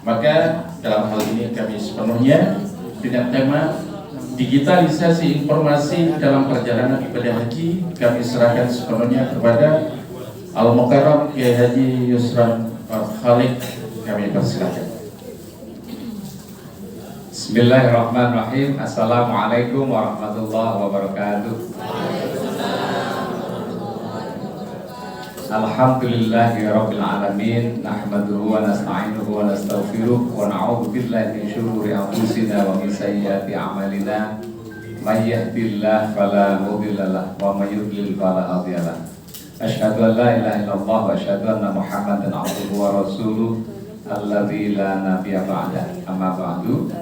Maka dalam hal ini kami sepenuhnya dengan tema digitalisasi informasi dalam perjalanan ibadah haji kami serahkan sepenuhnya kepada Al-Mukarram Kiai Haji Yusran Khalid. Kami persilakan. Bismillahirrahmanirrahim. Assalamualaikum warahmatullahi wabarakatuh. Alhamdulillahirabbil alamin, nahmaduhu wa nasta'inuhu wa nastaghfiruh wa na'udzu billahi min shururi anfusina wa min sayyiati a'malina. May yahdihillahu fala mudilla lahu wa may yudlil fala hadiya lahu. Asyhadu an la ilaha illallah wa asyhadu anna Muhammadan 'abduhu wa rasuluh alladzi la nabiyya ba'da. Amma ba'du.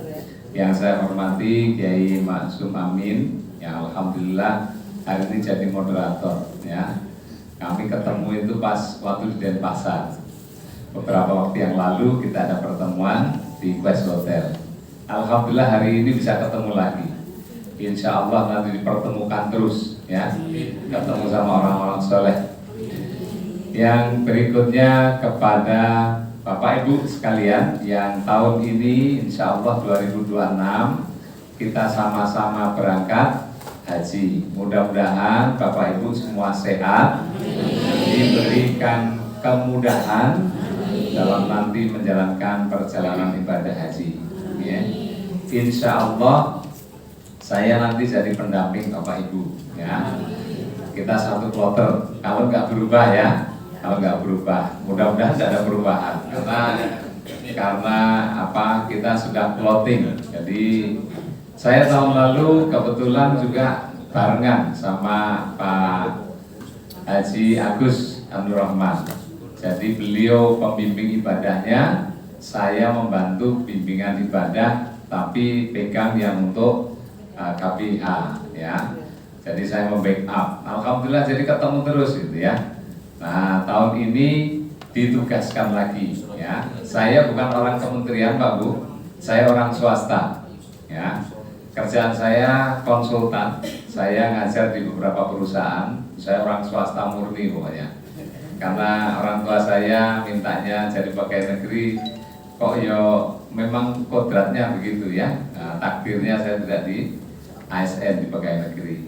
Yang saya hormati Kiai Maksum Amin, yang alhamdulillah hari ini jadi moderator ya. Kami ketemu itu pas waktu di Denpasar. Beberapa waktu yang lalu kita ada pertemuan di Quest Hotel. Alhamdulillah hari ini bisa ketemu lagi. Insya Allah nanti dipertemukan terus ya. Ketemu sama orang-orang soleh. Yang berikutnya kepada Bapak Ibu sekalian yang tahun ini insya Allah 2026 kita sama-sama berangkat haji. Mudah-mudahan Bapak Ibu semua sehat, diberikan kemudahan dalam nanti menjalankan perjalanan ibadah haji ya. Insya Allah saya nanti jadi pendamping Bapak Ibu ya. Kita satu kloter, kalau nggak berubah ya, kalau nggak berubah, mudah-mudahan tidak ada perubahan karena apa, kita sudah plotting. Jadi saya tahun lalu kebetulan juga barengan sama Pak Haji Agus Anurrahman. Jadi beliau pembimbing ibadahnya, saya membantu bimbingan ibadah, tapi pegang yang untuk KPH ya. Jadi saya membackup. Alhamdulillah jadi ketemu terus gitu ya. Nah tahun ini ditugaskan lagi ya. Saya bukan orang kementerian Pak Bu, saya orang swasta ya. Kerjaan saya konsultan, saya ngajar di beberapa perusahaan, saya orang swasta murni pokoknya. Karena orang tua saya mintanya jadi pegawai negeri, kok yo memang kodratnya begitu ya. Nah, takdirnya saya tidak di ASN, di pegawai negeri.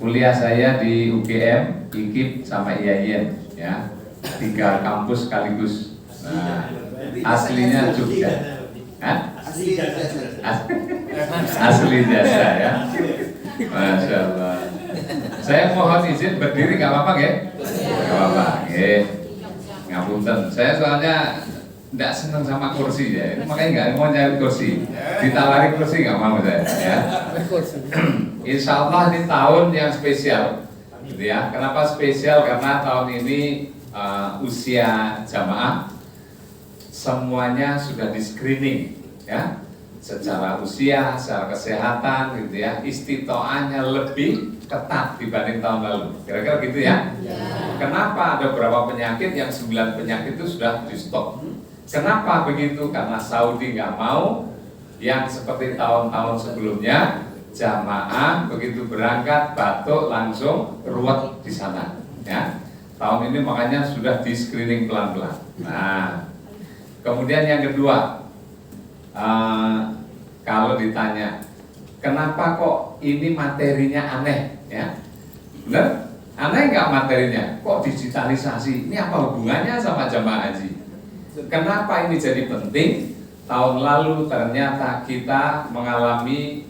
Kuliah saya di UGM, IKIP sama IAIN ya, 3 kampus sekaligus. Nah, aslinya Jogja. Hah? Asli jasa ya. Masya Allah. Saya mohon izin berdiri, nggak apa-apa ya? Nggak apa-apa, ngapunten. Saya soalnya tidak senang sama kursi ya, makanya nggak mau nyari kursi. Ditawari kursi nggak mau saya. Ya. Insya Allah ini tahun yang spesial, gitu ya. Kenapa spesial? Karena tahun ini usia jamaah semuanya sudah di screening ya, secara usia, secara kesehatan gitu ya, istitoahnya lebih ketat dibanding tahun lalu, kira-kira gitu ya. Kenapa? Ada beberapa penyakit yang 9 penyakit itu sudah di stop. Kenapa begitu? Karena Saudi nggak mau yang seperti tahun-tahun sebelumnya, jamaah begitu berangkat batuk langsung ruwet di sana ya. Tahun ini makanya sudah di screening pelan-pelan. Nah, kemudian yang kedua, kalau ditanya kenapa kok ini materinya aneh ya, bener? Aneh nggak materinya? Kok digitalisasi? Ini apa hubungannya sama jamaah haji? Kenapa ini jadi penting? Tahun lalu ternyata kita mengalami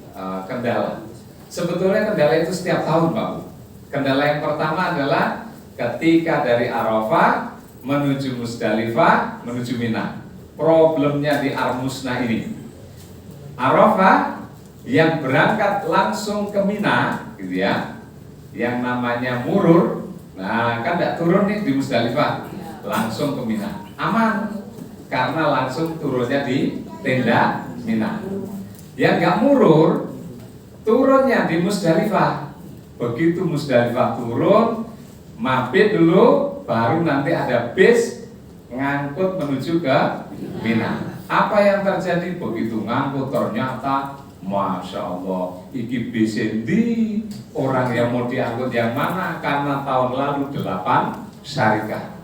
kendala. Sebetulnya kendala itu setiap tahun Pak Bu. Kendala yang pertama adalah ketika dari Arafah menuju Musdalifah menuju Mina. Problemnya di Armusna ini, Arafah yang berangkat langsung ke Mina gitu ya, yang namanya murur, nah kan tidak turun nih di Musdalifah, langsung ke Mina, aman karena langsung turunnya di tenda Mina. Yang nggak murur, turunnya di Musdalifah. Begitu Musdalifah turun, mabit dulu, baru nanti ada bis ngangkut menuju ke Mina. Apa yang terjadi begitu ngangkut ternyata Masya Allah, iki bis endi, orang yang mau diangkut yang mana, karena tahun lalu 8 syarikah.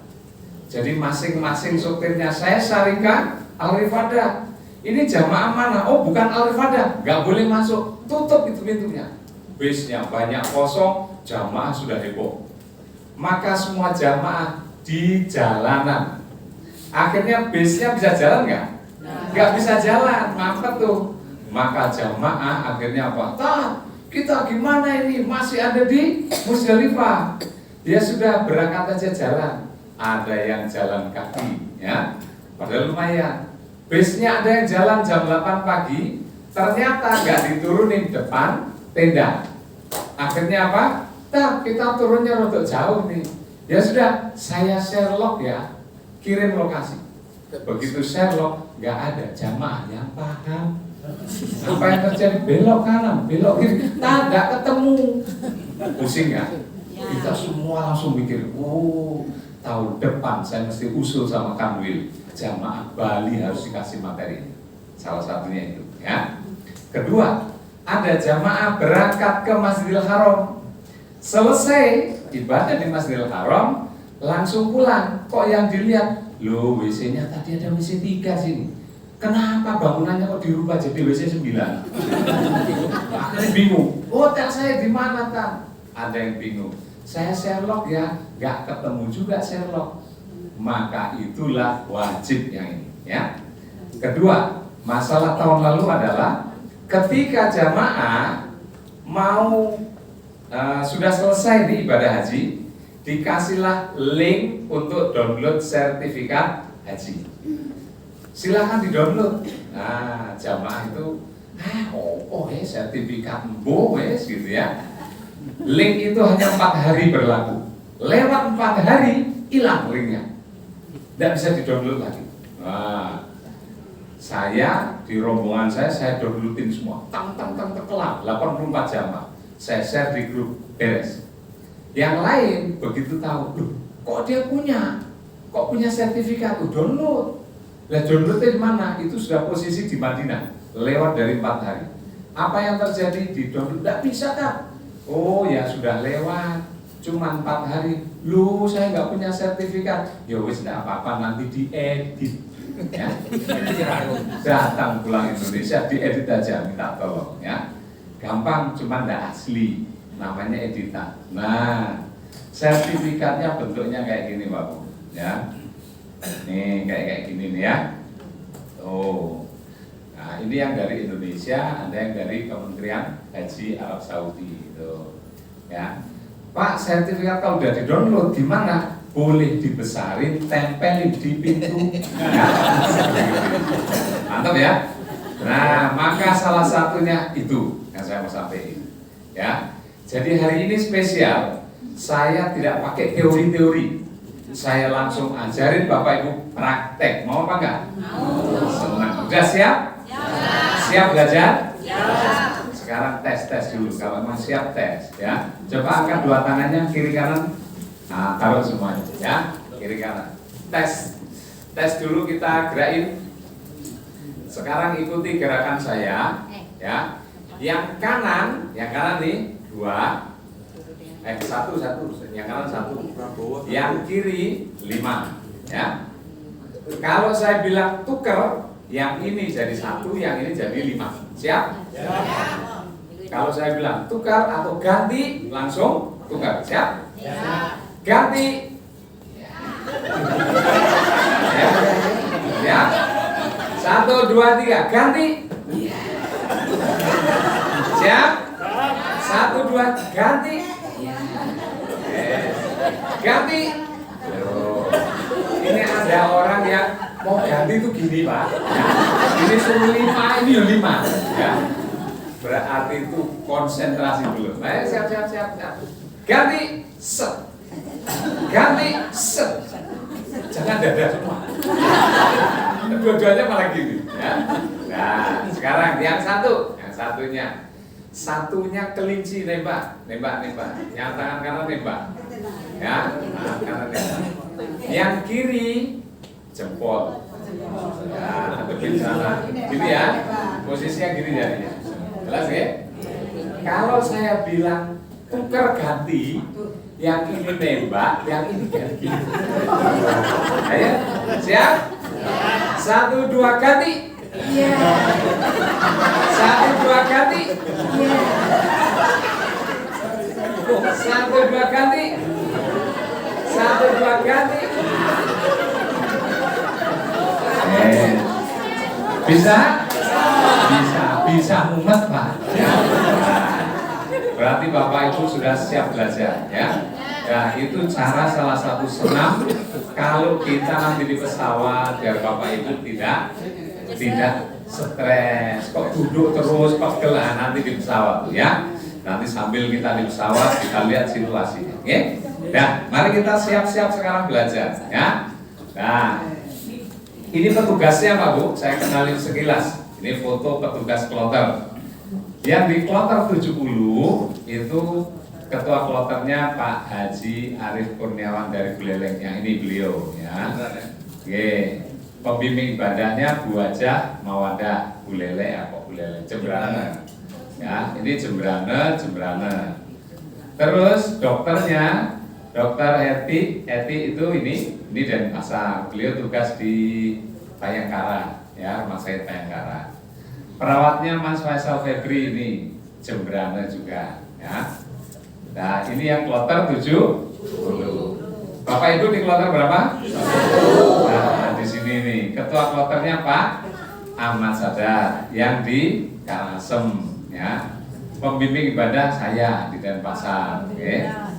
Jadi masing-masing sopirnya saya syarikah, Al-Rifadah. Ini jamaah mana? Oh bukan Al-Rifadah, nggak boleh masuk. Tutup itu pintunya. Bisnya banyak kosong, jamaah sudah heboh. Maka semua jamaah di jalanan. Akhirnya bisnya bisa jalan nggak? Nggak bisa jalan, mampet tuh. Maka jamaah akhirnya apa? Kita gimana ini? Masih ada di Musdalifah. Dia sudah berangkat aja jalan. Ada yang jalan kaki, ya. Padahal lumayan. Bisnya ada yang jalan jam 8 pagi, ternyata nggak diturunin depan tenda. Akhirnya apa? Kita turunnya untuk jauh nih. Ya sudah, saya Sherlock ya, kirim lokasi. Begitu Sherlock, nggak ada jamaah yang paham. Apa yang terjadi? Belok kanan, belok kiri, nggak ketemu. Pusing ya? Kita semua langsung mikir, tahun depan saya mesti usul sama Kanwil, jamaah Bali harus dikasih materi. Salah satunya itu, ya. Kedua, ada jamaah berangkat ke Masjidil Haram. Selesai ibadah di Masjidil Haram, langsung pulang. Kok yang dilihat? Loh, WC-nya tadi ada WC 3 sini. Kenapa bangunannya kok dirubah jadi WC 9? Akhirnya bingung. Hotel saya di mana, Kang? Ada yang bingung. Saya Sherlock ya, nggak ketemu juga Sherlock. Maka itulah wajib yang ini, ya. Kedua, masalah tahun lalu adalah ketika jamaah mau sudah selesai di ibadah haji, dikasihlah link untuk download sertifikat haji. Silahkan di-download. Nah, jamaah itu, sertifikat wes gitu ya. Link itu hanya 4 hari berlaku. Lewat 4 hari, hilang linknya. Tidak bisa di-download lagi. Nah, saya di rombongan saya downloadin semua. Kelar 84 jamaah. Saya share di grup beres. Yang lain begitu tahu, kok dia punya? Kok punya sertifikat? Download. Lah downloadnya di mana? Itu sudah posisi di Madinah, lewat dari 4 hari. Apa yang terjadi? Di download tidak bisa, Kak. Oh ya sudah lewat, cuma 4 hari. Lu saya nggak punya sertifikat. Ya wis tidak apa-apa, nanti diedit. Ya. Datang pulang Indonesia diedit aja, minta tolong ya. Gampang, cuma tidak asli. Namanya editan. Nah, sertifikatnya bentuknya kayak gini, Pak Bu. Ya. Nih kayak gini nih ya. Nah ini yang dari Indonesia, ada yang dari Kementerian Haji Arab Saudi itu. Ya, Pak, sertifikat kalau udah di-download di mana? Boleh dibesarin, tempelin di pintu. Ya, mantap ya. Nah, maka salah satunya itu yang saya mau sampaikan. Ya, jadi hari ini spesial. Saya tidak pakai teori-teori. Saya langsung ajarin Bapak Ibu praktek. Mau apa enggak? Mau. Senang. Udah siap? Siap belajar? Siap. Sekarang tes dulu. Kalau memang siap tes, ya. Coba angkat 2 tangannya kiri kanan. Nah, taruh semuanya, ya. Kiri kanan. Tes dulu, kita gerakin. Sekarang ikuti gerakan saya, ya. Yang kanan nih 2. Satu, yang kanan 1, yang kiri 5, ya. Kalau saya bilang tuker, yang ini jadi 1, yang ini jadi 5. Siap? Ya. Kalau saya bilang tukar atau ganti, langsung tukar. Siap? Ya. Ganti. Ya. 1, 2, 3, ganti. Siap? 1, 2, ganti. Ganti. Ini ada orang yang mau ganti itu gini, Pak. Ini suruh 5, ini 5. Ya. Berarti itu konsentrasi dulu. Ayo siap. Ganti, set. Ganti, set. Jangan dada semua. Dua-duanya malah gini. Ya. Nah, sekarang yang satunya kelinci nembak. Yang tangan kanan nembak. Ya, nah, kanan nembak. Yang kiri jempol. Ya, lebih sana. Gini ya, posisinya gini jadinya. Jelas ya? Kalau saya bilang tukar ganti, yang ini nembak, yang ini ganti. Ayo, siap? 1, 2, ganti. Iya. 1, 2, ganti. Iya. 1, 2, ganti. 1, 2, ganti. Bisa? Bisa mumet Pak. Ya. Nah, berarti Bapak Ibu sudah siap belajar ya. Ya, itu cara salah satu senam kalau kita nanti di pesawat biar Bapak Ibu tidak stres. Kok duduk terus pegel nanti di pesawat tuh ya. Nanti sambil kita di pesawat kita lihat situasinya. Oke? Nah, mari kita siap-siap sekarang belajar ya. Nah, ini petugasnya Pak Bu, saya kenalin sekilas. Ini foto petugas kloter. Yang di kloter 70 itu ketua kloternya Pak Haji Arif Kurniawan dari Bulelengnya. Ini beliau ya. Oke. Pembimbing ibadahnya Bu Hajah Mawadah Bulele apa Bulele Jembrana. Ya, ini Jembrana. Terus dokternya Dokter Eti itu ini Denpasar. Beliau tugas di Bayangkara, ya, Rumah Sakit Bayangkara. Perawatnya Mas Faisal Febri ini Jembrana juga, ya. Nah, ini yang kloter 70. Bapak Ibu di kloter berapa? 1. Nah, di sini nih, ketua kloternya Pak Ahmad Sadar yang di Kalasem, ya. Pembimbing ibadah saya di Denpasar, oke.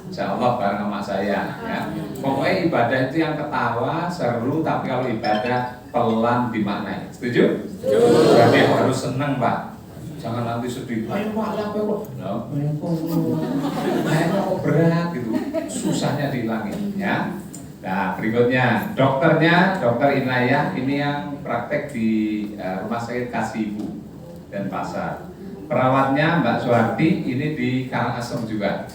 Insya Allah bareng sama saya ya. Pokoknya ibadah itu yang ketawa, seru, tapi kalau ibadah pelan dimaknai. Setuju? Setuju. Jadi harus seneng Pak. Jangan nanti sedih. Ayo Pak, apa kok? Kayaknya kok berat gitu. Susahnya dihilangin ya. Nah, berikutnya dokternya Dokter Inayah, ini yang praktek di Rumah Sakit Kasih Ibu Denpasar. Perawatnya Mbak Suharti ini di Karangasem juga.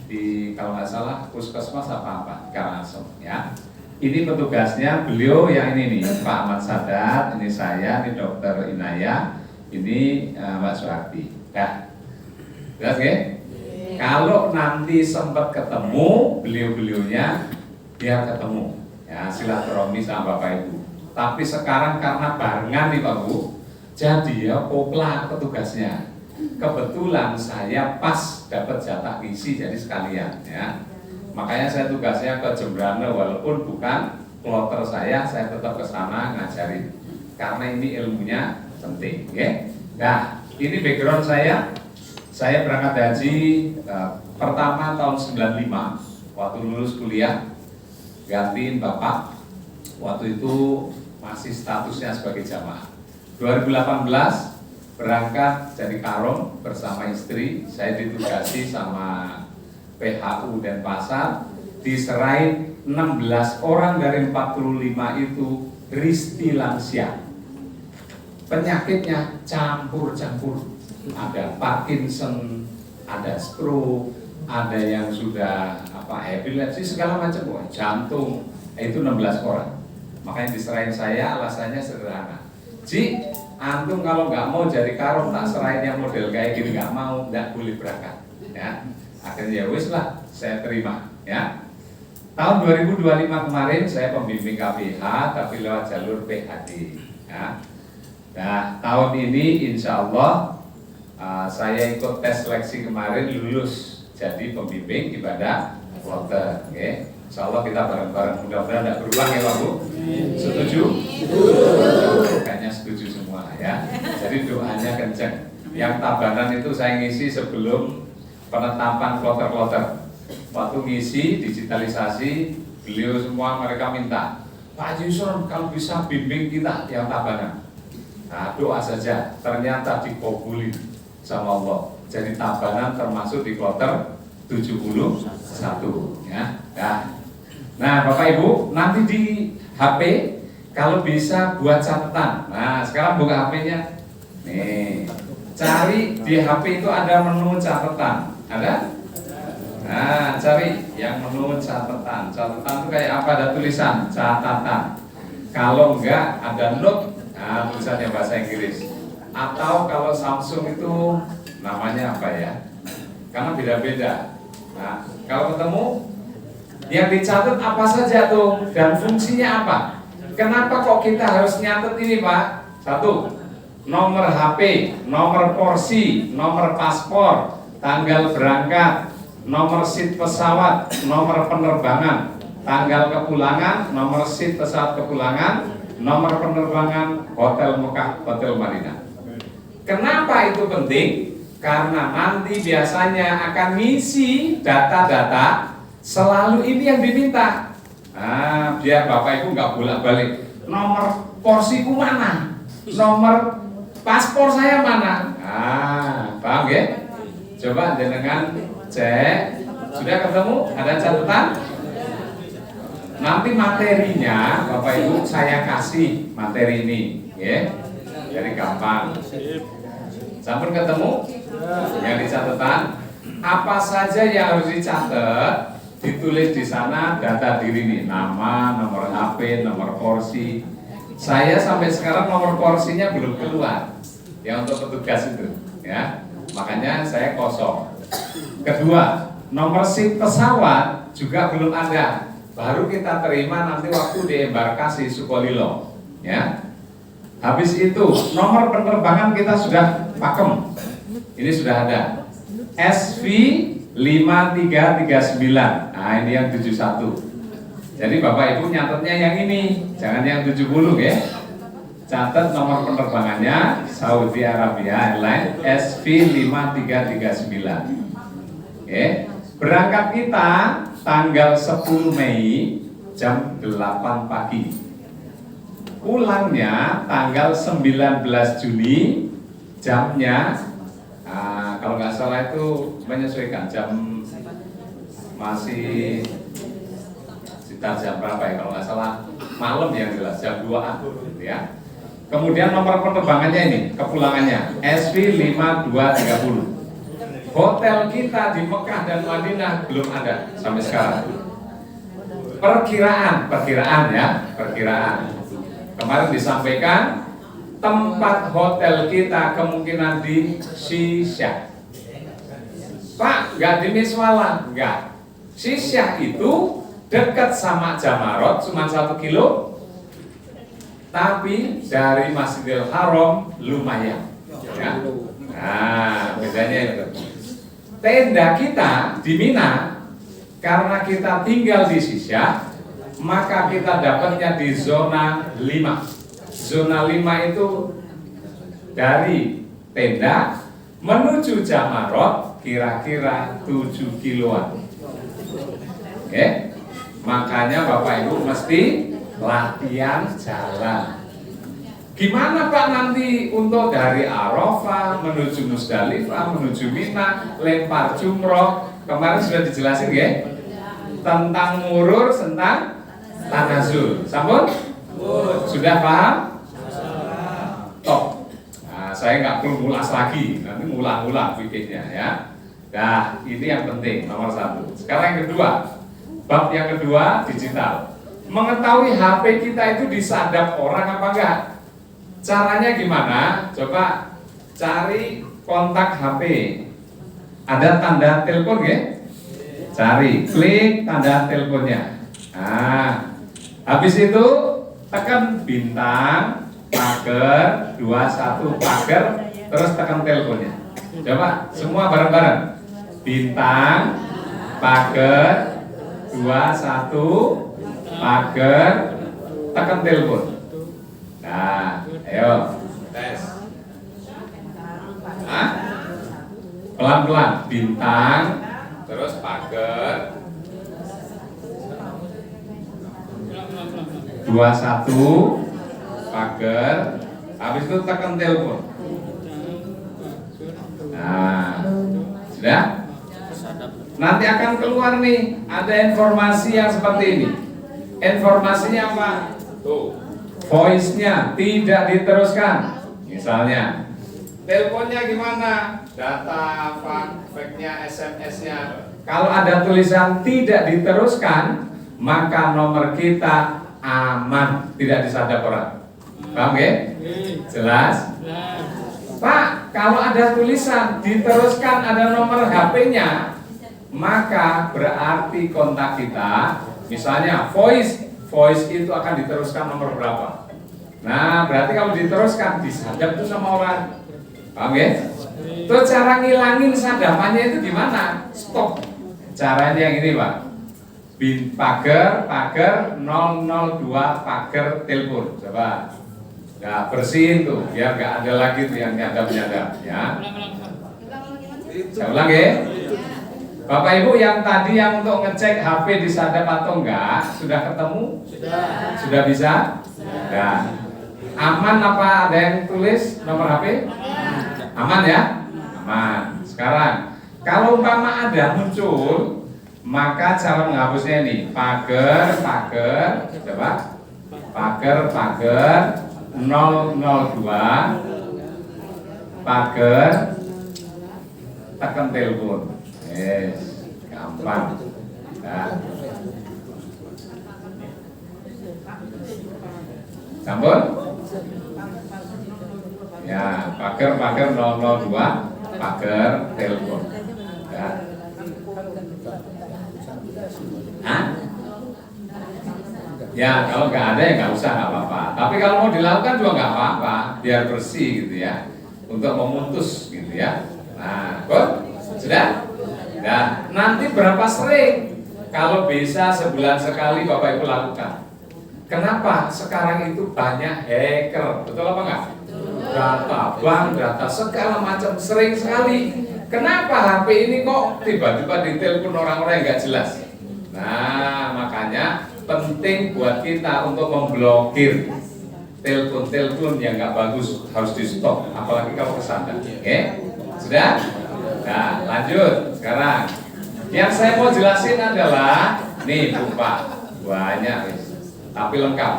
Di kalau nggak salah puskesmas apa Karangasem ya. Ini petugasnya beliau yang ini nih Pak Ahmad Sadat, ini saya, ini Dokter Inayah, ini Mbak Suharti. Nah, jelas ya? Kalau nanti sempat ketemu beliau-beliaunya biar ketemu ya, silaturahmi sama Bapak Ibu. Tapi sekarang karena barengan nih Pak Bu, jadi ya kopla petugasnya. Kebetulan saya pas dapat jatah ngisi jadi sekalian ya. Makanya saya tugasnya ke Jembrana walaupun bukan kloter saya tetap ke sana ngajarin. Karena ini ilmunya penting, ya. Nah, ini background saya. Saya berangkat haji pertama tahun 95 waktu lulus kuliah, gantiin bapak. Waktu itu masih statusnya sebagai jamaah. 2018 berangkat jadi karong bersama istri. Saya ditugasi sama PHU Denpasar, diserahin 16 orang dari 45 itu risti lansia. Penyakitnya campur-campur. Ada Parkinson, ada stroke, ada yang sudah epilepsi segala macam, jantung. Itu 16 orang. Makanya diserahin saya, alasannya sederhana. Ji, antum kalau nggak mau jadi karung tak serahin yang model kayak gini, nggak mau, nggak boleh berangkat ya. Akhirnya ya wis lah, saya terima ya. Tahun 2025 kemarin saya pembimbing KPH tapi lewat jalur PhD ya. Nah, tahun ini insya Allah saya ikut tes seleksi kemarin, lulus jadi pembimbing ibadah kloter. Okay. Insya Allah kita bareng-bareng, mudah-mudahan tidak berulang ya Pak Bu. Setuju? Kayaknya setuju semua ya. Jadi doanya kenceng. Yang tabanan itu saya ngisi sebelum penetapan kloter-kloter. Waktu ngisi digitalisasi, beliau semua mereka minta, Pak Yusron kalau bisa bimbing kita yang tabanan. Nah, doa saja, ternyata dikabulin sama Allah. Jadi tabanan termasuk di kloter 71 ya. Nah, Bapak Ibu, nanti di HP kalau bisa buat catatan. Nah, sekarang buka HP-nya. Nih, cari di HP itu ada menu catatan. Ada? Nah, cari yang menu catatan. Catatan itu kayak apa? Ada tulisan catatan. Kalau enggak ada note, nah tulisannya bahasa Inggris. Atau kalau Samsung itu namanya apa ya? Karena beda-beda. Nah, kalau ketemu yang dicatat apa saja tuh dan fungsinya apa? Kenapa kok kita harus nyatet ini, Pak? Satu, nomor HP, nomor porsi, nomor paspor, tanggal berangkat, nomor seat pesawat, nomor penerbangan, tanggal kepulangan, nomor seat pesawat kepulangan, nomor penerbangan, hotel Mekah, hotel Madinah. Kenapa itu penting? Karena nanti biasanya akan ngisi data-data, selalu ini yang diminta. Nah, biar Bapak Ibu nggak bolak-balik. Nomor porsiku mana? Nomor paspor saya mana? Nah, paham ya? Coba jenengan cek. Sudah ketemu? Ada catatan? Nanti materinya Bapak Ibu saya kasih materi ini, ya. Jadi gampang. Sampun ketemu? Yang di catatan apa saja yang harus dicatat? Ditulis di sana data diri nih, nama, nomor HP, nomor porsi. Saya sampai sekarang nomor porsinya belum keluar, ya untuk petugas itu, ya. Makanya saya kosong. Kedua, nomor seat pesawat juga belum ada. Baru kita terima nanti waktu di embarkasi Sukolilo, ya. Habis itu nomor penerbangan kita sudah pakem. Ini sudah ada. SV 5339. Nah, ini yang 71. Jadi Bapak Ibu nyatetnya yang ini, jangan yang 70 ya. Catat nomor penerbangannya Saudi Arabia Airlines SV 5339. Oke. Berangkat kita tanggal 10 Mei jam 8 pagi. Pulangnya tanggal 19 Juni jamnya kalau nggak salah itu menyesuaikan jam masih sekitar jam berapa ya, kalau nggak salah malam yang jelas jam 2-an ya. Kemudian nomor penerbangannya ini, kepulangannya SV 5230. Hotel kita di Mekah dan Madinah belum ada sampai sekarang. Perkiraan ya, perkiraan. Kemarin disampaikan tempat hotel kita kemungkinan di Sisyah. Pak, nggak di Miswala, nggak. Sisyah itu dekat sama Jamarot, cuma 1 kilo. Tapi dari Masjidil Haram lumayan. Ya. Nah, bedanya itu. Tenda kita di Mina, karena kita tinggal di Sisyah, maka kita dapatnya di zona 5. Zona 5 itu dari tenda menuju Jamarot kira-kira 7 kiloan. Oke, makanya Bapak Ibu mesti latihan jalan. Gimana Pak nanti untuk dari Arafah menuju Musdalifah, menuju Mina, lempar jumroh? Kemarin sudah dijelasin ya, tentang murur, tentang tanazul. Sampun? Sudah paham? Top. Nah, saya nggak perlu mulas lagi, nanti ngulang-ngulang pikirnya ya. Nah, ini yang penting nomor 1. Sekarang yang kedua, bab yang kedua digital. Mengetahui HP kita itu disadap orang apa enggak? Caranya gimana? Coba cari kontak HP. Ada tanda telepon ya? Cari, klik tanda teleponnya. Nah, habis itu tekan bintang, pagar, 21 pagar, terus tekan teleponnya. Coba semua bareng-bareng. Bintang, pagar, 21 pagar, tekan telepon. Nah, ayo tes. Hah? Pelan-pelan, bintang, terus pagar, 21 pagar, habis itu tekan telepon. Nah, sudah? Nanti akan keluar nih, ada informasi yang seperti ini. Informasinya apa? Tuh, voice-nya tidak diteruskan. Misalnya, teleponnya gimana? Data apa? Fake-nya, SMS-nya. Kalau ada tulisan tidak diteruskan, maka nomor kita aman, tidak disadap orang. Paham ya? Jelas? Pak, kalau ada tulisan diteruskan ada nomor HP-nya, maka berarti kontak kita, misalnya voice voice itu akan diteruskan nomor berapa. Nah, berarti kalau diteruskan disadap tuh sama orang. Paham ya? Terus cara ngilangin sadapannya itu gimana? Stop. Caranya yang ini, Pak. Pagar 002 pagar telepon. Coba. Nah, bersihin tuh biar nggak ada lagi tuh yang nyadap-nyadap ya. Saya ulang ya. Bapak Ibu yang tadi yang untuk ngecek HP disadap atau enggak sudah ketemu? Sudah bisa? Sudah. Aman apa ada yang tulis nomor HP? Aman ya? Aman. Sekarang kalau umpama ada muncul, maka cara menghapusnya ini pagar coba pagar 002 pagar tekan telepon. Yes, gampang. Nah. Sampun? Ya, pagar 002 pagar telepon. Ya. Hah? Ya, kalau nggak ada ya nggak usah, nggak apa-apa. Tapi kalau mau dilakukan juga nggak apa-apa, biar bersih gitu ya, untuk memutus gitu ya. Nah, sudah? Nah, nanti berapa sering? Kalau bisa sebulan sekali Bapak Ibu lakukan. Kenapa? Sekarang itu banyak hacker, betul apa enggak? Data bank, data segala macam sering sekali. Kenapa HP ini kok tiba-tiba ditelepon orang-orang yang nggak jelas? Nah, makanya penting buat kita untuk memblokir telepon-telepon yang nggak bagus, harus di stop, apalagi kalau kesana. Oke? Sudah? Nah, lanjut sekarang. Yang saya mau jelasin adalah nih Pak, banyak tapi lengkap.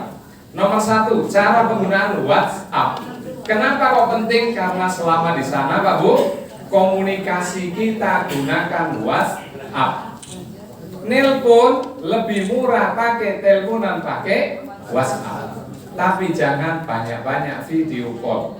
Nomor 1, cara penggunaan WhatsApp. Kenapa kok penting? Karena selama di sana Pak Bu, komunikasi kita gunakan WhatsApp. Nelpon lebih murah pakai teleponan pakai WhatsApp. Tapi jangan banyak-banyak video call.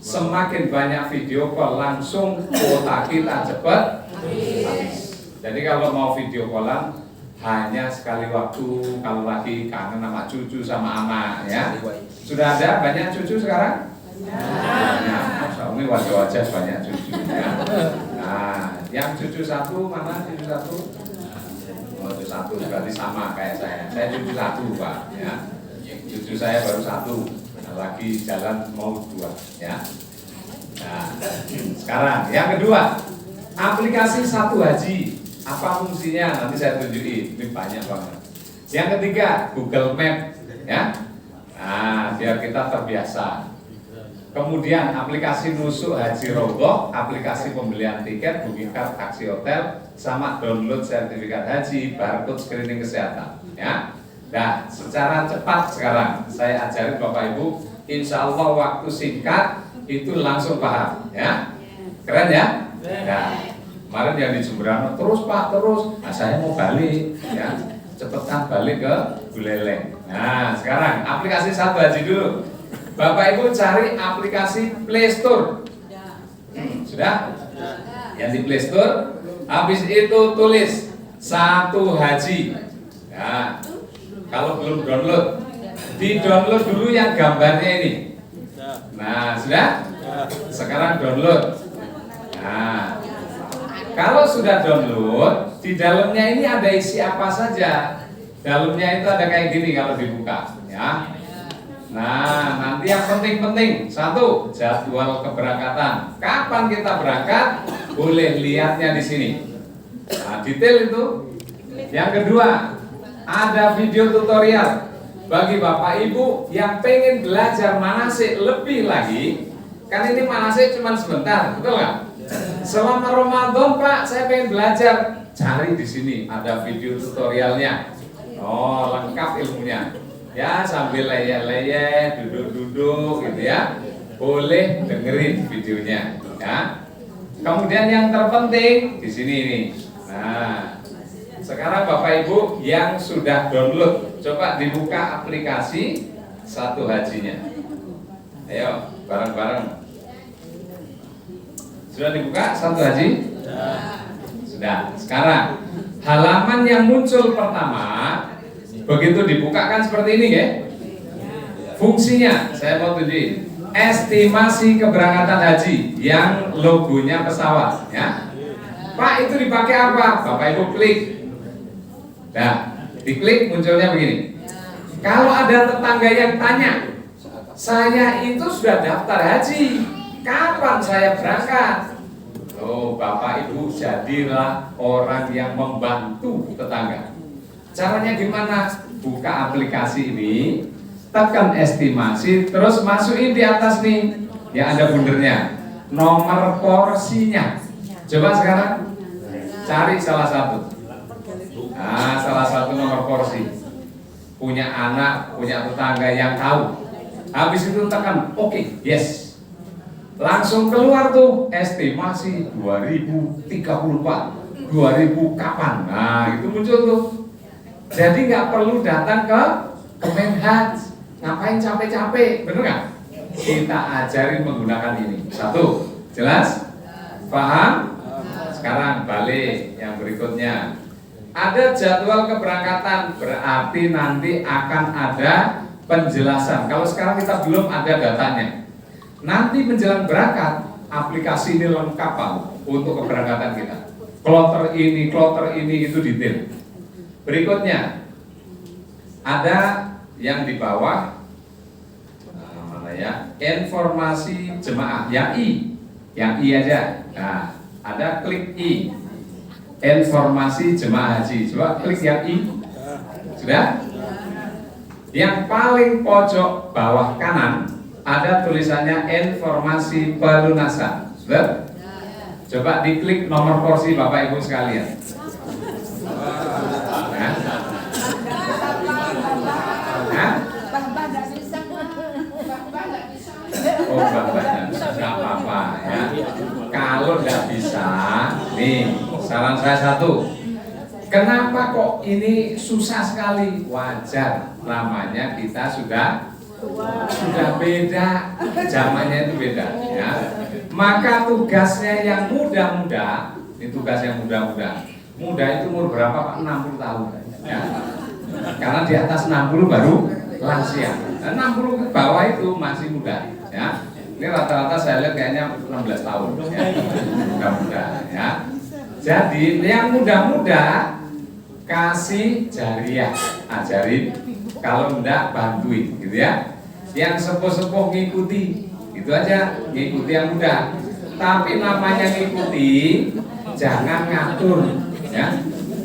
Semakin banyak video call langsung kuota kita cepat habis. Jadi kalau mau video callan hanya sekali waktu, kalau lagi kangen sama cucu sama anak ya. Sudah ada banyak cucu sekarang? Nah, ini wajah-wajah banyak cucu ya. Nah, yang cucu satu mana cucu satu? Cucu satu berarti sama kayak saya. Saya cucu satu Pak ya. Cucu saya baru satu, lagi jalan mau 2 ya. Nah, sekarang yang kedua, aplikasi Satu Haji. Apa fungsinya? Nanti saya tunjukin. Ini banyak banget. Yang ketiga, Google Map ya. Nah, biar kita terbiasa. Kemudian aplikasi Nusuk Haji Rogoh, aplikasi pembelian tiket, booking card, taksi hotel, sama download sertifikat haji, barcode screening kesehatan ya. Nah, secara cepat sekarang saya ajarin Bapak Ibu, insya Allah waktu singkat itu langsung paham ya. Keren ya? Nah, kemarin yang di Jemberana terus Pak terus, nah saya mau balik ya, cepetan balik ke Buleleng. Nah, sekarang aplikasi Satu Haji dulu. Bapak Ibu cari aplikasi Play Store. Sudah? Yang di Play Store. Habis itu tulis Satu Haji. Ya. Kalau belum download, di-download dulu yang gambarnya ini. Nah, sudah? Sekarang download. Nah, kalau sudah download, di dalamnya ini ada isi apa saja. Dalamnya itu ada kayak gini kalau dibuka, ya. Nah, nanti yang penting-penting, 1, jadwal keberangkatan. Kapan kita berangkat? Boleh lihatnya di sini. Nah, detail itu. Yang kedua, ada video tutorial bagi Bapak Ibu yang pengen belajar manasik lebih lagi. Kan ini manasik cuma sebentar, betul nggak? Selama Ramadan Pak, saya pengen belajar. Cari di sini, ada video tutorialnya. Oh, lengkap ilmunya. Ya, sambil leyeh-leyeh, duduk-duduk gitu ya. Boleh dengerin videonya, ya. Kemudian yang terpenting di sini nih. Nah, sekarang Bapak Ibu yang sudah download, coba dibuka aplikasi Satu Hajinya. Ayo, bareng-bareng. Sudah dibuka Satu Haji? Sudah. Sekarang halaman yang muncul pertama Begitu dibuka kan seperti ini ya. Fungsinya saya mau tunjukin. Estimasi keberangkatan haji yang logonya pesawat ya. Pak, itu dipakai apa? Bapak Ibu klik. Nah, diklik munculnya begini. Kalau ada tetangga yang tanya, saya itu sudah daftar haji, kapan saya berangkat? Oh, Bapak Ibu jadilah orang yang membantu tetangga. Caranya gimana? Buka aplikasi ini, tekan estimasi, terus masukin di atas nih, yang ada bundernya, nomor porsinya. Coba sekarang cari salah satu. Nah, salah satu nomor porsi. Punya anak, punya tetangga yang tahu. Habis itu tekan oke, yes. Langsung keluar tuh estimasi 2034, 2000 kapan. Nah, itu muncul tuh. Jadi nggak perlu datang ke Kemenhaj. Ngapain capek-capek, bener nggak? Kita ajarin menggunakan ini. Satu, jelas? Paham? Sekarang balik yang berikutnya. Ada jadwal keberangkatan, berarti nanti akan ada penjelasan. Kalau sekarang kita belum ada datanya. Nanti menjelang berangkat, aplikasi ini lengkap Pak untuk keberangkatan kita. Kloter ini itu detail. Berikutnya, ada yang di bawah, mana ya? Informasi jemaah, yang I aja. Nah, ada klik I. Informasi jemaah haji. Coba klik yang I. Sudah? Yang paling pojok bawah kanan ada tulisannya informasi pelunasan. Sudah? Coba diklik nomor porsi Bapak Ibu sekalian. Nah. Nah. Oh, Bapak nggak apa-apa ya. Kalau nggak bisa, nih saran saya satu. Kenapa kok ini susah sekali? Wajar, namanya kita sudah beda, zamannya itu beda ya. Maka tugasnya yang muda-muda, ini tugas yang muda-muda. Muda itu umur berapa Pak? 60 tahun ya. Karena di atas 60 baru lansia. 60 ke bawah itu masih muda ya. Ini rata-rata saya lihat kayaknya 16 tahun ya. Muda-muda ya. Jadi yang muda-muda kasih jariah, ajarin, kalau enggak bantuin gitu ya. Yang sepuh-sepuh ngikuti, itu aja, ngikuti yang muda. Tapi namanya ngikuti, jangan ngatur ya.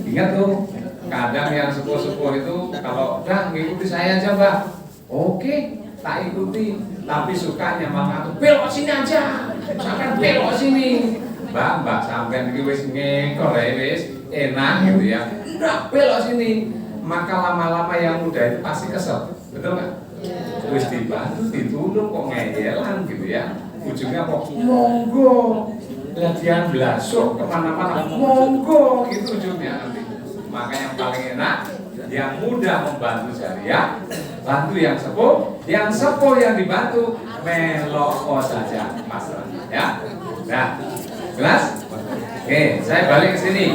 Ingat tuh, kadang yang sepuh-sepuh itu kalau udah ngikuti saya aja Mbak, oke, tak ikuti. Tapi sukanya malah ngatur, belok sini aja, sampai belok sini. Mbak sampai wis ngekor wis enak gitu ya. Udah belok sini. Maka lama-lama yang muda itu pasti kesel, betul nggak? Wis dibantu, ditulung kok ngeyelan gitu ya. Ujungnya kok monggo latihan belasuk kemana-mana, monggo itu ujungnya nanti. Maka yang paling enak, yang mudah membantu jariah, bantu yang sepuh yang dibantu meloko saja masalahnya ya. Nah, jelas? Oke, saya balik ke sini.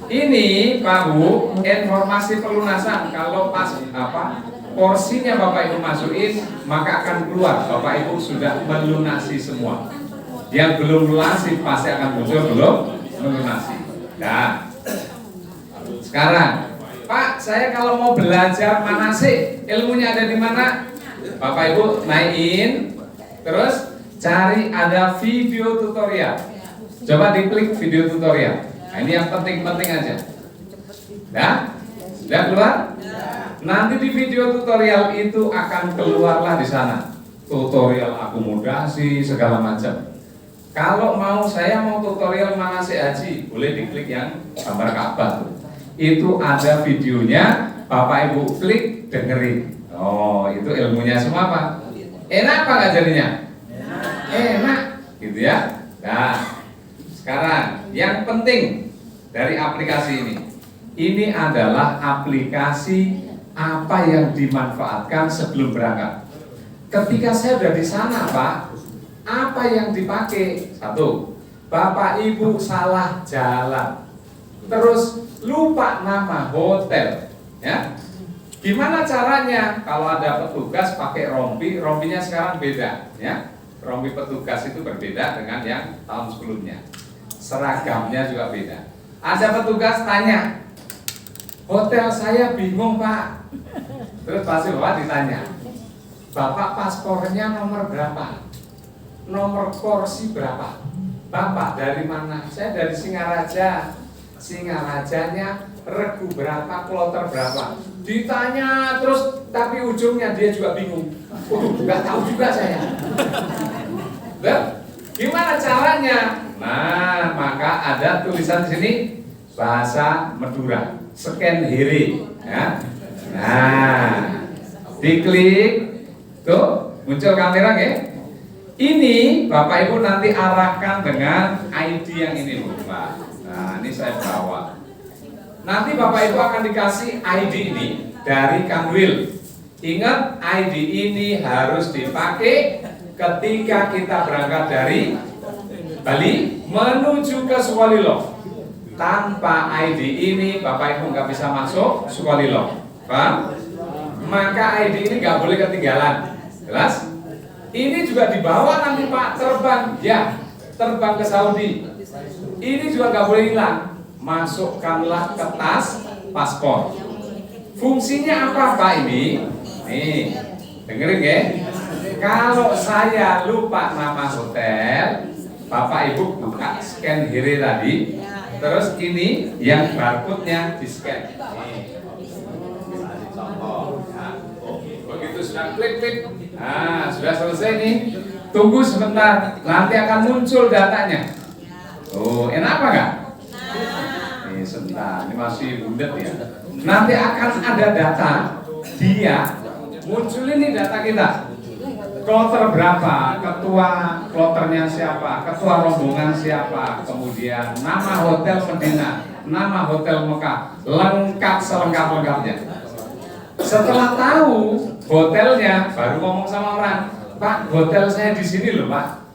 Ini Pak Bu, informasi pelunasan. Kalau pas porsinya Bapak Ibu masukin, maka akan keluar Bapak Ibu sudah melunasi semua. Yang belum lunasi pasti akan muncul belum melunasi. Nah, sekarang Pak, saya kalau mau belajar manasik, ilmunya ada di mana? Bapak Ibu naikin, terus cari ada video tutorial. Coba diklik video tutorial. Nah, ini yang penting-penting aja. Nah, sudah keluar? Nanti di video tutorial itu akan keluarlah di sana tutorial akomodasi segala macam. Kalau saya mau tutorial manasik haji, boleh diklik yang gambar Ka'bah tuh. Itu ada videonya, Bapak Ibu klik dengerin. Oh, itu ilmunya semua Pak. Enak apa nggak jadinya? Enak, gitu ya. Nah, sekarang yang penting dari aplikasi ini adalah aplikasi apa yang dimanfaatkan sebelum berangkat. Ketika saya sudah di sana Pak, apa yang dipakai? Satu, Bapak Ibu salah jalan, terus lupa nama hotel, ya. Gimana caranya? Kalau ada petugas pakai rompi, rompinya sekarang beda, ya. Rompi petugas itu berbeda dengan yang tahun sebelumnya. Seragamnya juga beda. Ada petugas tanya, hotel saya bingung Pak. Terus pasti Bapak ditanya, Bapak paspornya nomor berapa? Nomor kursi berapa? Bapak dari mana? Saya dari Singaraja. Singarajanya regu berapa, kloter berapa? Ditanya terus, tapi ujungnya dia juga bingung. Nggak tahu juga saya. Gimana caranya? Nah, maka ada tulisan di sini bahasa Madura, scan here, ya. Nah, diklik, tuh muncul kamera, ya. Ini Bapak Ibu nanti arahkan dengan ID yang ini, Bu, Pak. Nah, ini saya bawa. Nanti Bapak Ibu akan dikasih ID ini dari Kanwil. Ingat, ID ini harus dipakai ketika kita berangkat dari Bali menuju ke Sukolilo. Tanpa ID ini Bapak Ibu nggak bisa masuk Sukolilo, paham? Maka ID ini nggak boleh ketinggalan. Jelas? Ini juga dibawa nanti Pak, terbang, ya, terbang ke Saudi. Ini juga nggak boleh hilang. Masukkanlah ke tas paspor. Fungsinya apa Pak ini? Nih, dengerin ya. Kalau saya lupa nama hotel, Bapak Ibu buka scan here tadi, terus ini yang barcode-nya di scan. Begitu sudah klik, nah sudah selesai nih. Tunggu sebentar, nanti akan muncul datanya. Oh, enak apa enggak? Nih sebentar, ini masih bundet ya. Nanti akan ada data dia, muncul ini data kita. Kloter berapa, ketua kloternya siapa, ketua rombongan siapa, kemudian nama hotel Medina, nama hotel Mekah, lengkap selengkap-lengkapnya. Setelah tahu hotelnya, baru ngomong sama orang, Pak, hotel saya di sini loh Pak,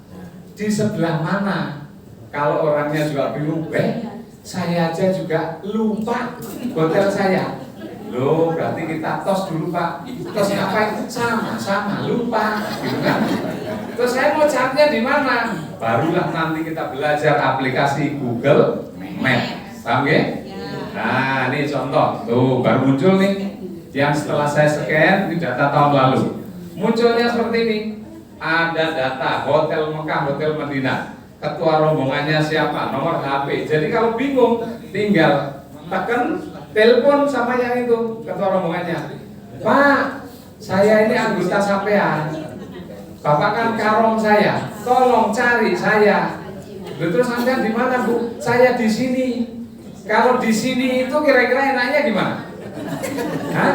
di sebelah mana? Kalau orangnya juga bingung, saya aja juga lupa hotel saya. Loh, berarti kita tos dulu Pak. Tos ngapain? Sama lupa, gitu kan? Terus saya mau carinya di mana? Barulah nanti kita belajar aplikasi Google Maps, paham ya? Nah, ini contoh, tuh baru muncul nih. Yang setelah saya scan, ini data tahun lalu. Munculnya seperti ini. Ada data hotel Mekah, hotel Madinah. Ketua rombongannya siapa, nomor HP. Jadi kalau bingung, tinggal tekan telepon sama yang itu, ketua rombongannya. Pak, saya ini anggota sampean. Bapak kan karong saya, tolong cari saya. Terus sampean di mana Bu? Saya di sini. Kalau di sini itu kira-kira enaknya gimana? Hah?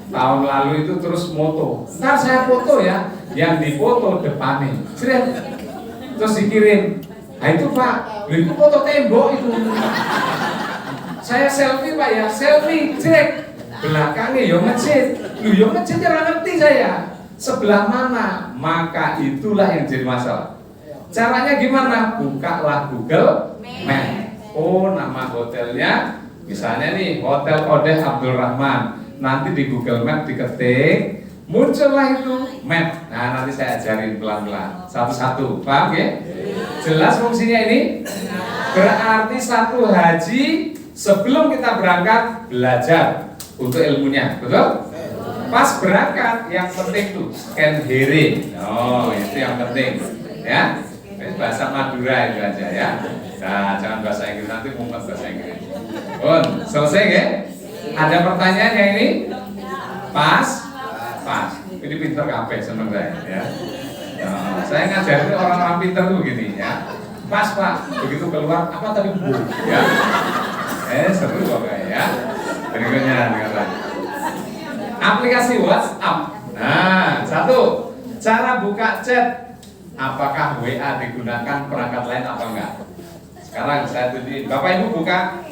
Tahun lalu itu terus moto. Ntar saya foto ya, yang difoto depannya. Terus dikirim. Nah itu Pak, itu foto tembok itu. Saya selfie Pak ya, selfie, cek belakangnya yo masjid, lu yo masjid jangan ngerti saya sebelah mana, maka itulah yang jadi masalah. Caranya gimana? Bukalah Google Maps. Oh nama hotelnya, misalnya nih Hotel Odeh Abdul Rahman. Nanti di Google Maps diketik, muncullah itu map. Nah nanti saya ajarin pelan-pelan, satu-satu, paham ya? Jelas fungsinya ini? Berarti satu haji sebelum kita berangkat belajar untuk ilmunya, betul? Pas berangkat yang penting tuh scan here. Oh itu yang penting, ya. Bahasa Madura itu aja ya. Nah jangan bahasa Inggris, nanti mumet bahasa Inggris. Selesai ya? Ada pertanyaan yang ini? Pas? Ini pinter kabeh seneng saya ya. Nah, saya ngajarin orang-orang pinter tuh gini ya. Pas Pak, begitu keluar apa tadi Bu? Ya. Seru kok kayak ya. Berikutnya dengar lagi. Aplikasi WhatsApp. Nah, satu, cara buka chat. Apakah WA digunakan perangkat lain apa enggak? Sekarang saya tunjukin. Bapak Ibu buka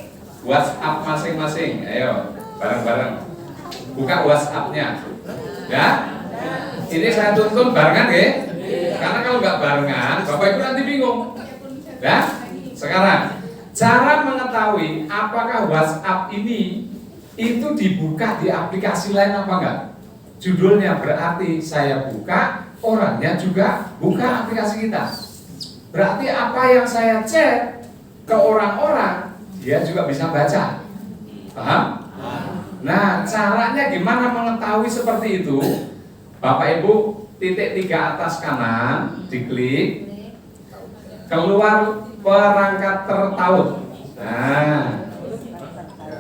WhatsApp masing-masing. Ayo, bareng-bareng. Buka WhatsApp-nya. Ya? Ini saya tuntun barengan ya. Karena kalau nggak barengan, Bapak Ibu nanti bingung. Ya? Sekarang cara mengetahui apakah WhatsApp ini itu dibuka di aplikasi lain apa enggak? Judulnya berarti saya buka, orangnya juga buka aplikasi kita. Berarti apa yang saya chat ke orang-orang, dia juga bisa baca. Paham? Nah, caranya gimana mengetahui seperti itu? Bapak Ibu, titik 3 atas kanan, diklik, keluar perangkat tertaut. Nah,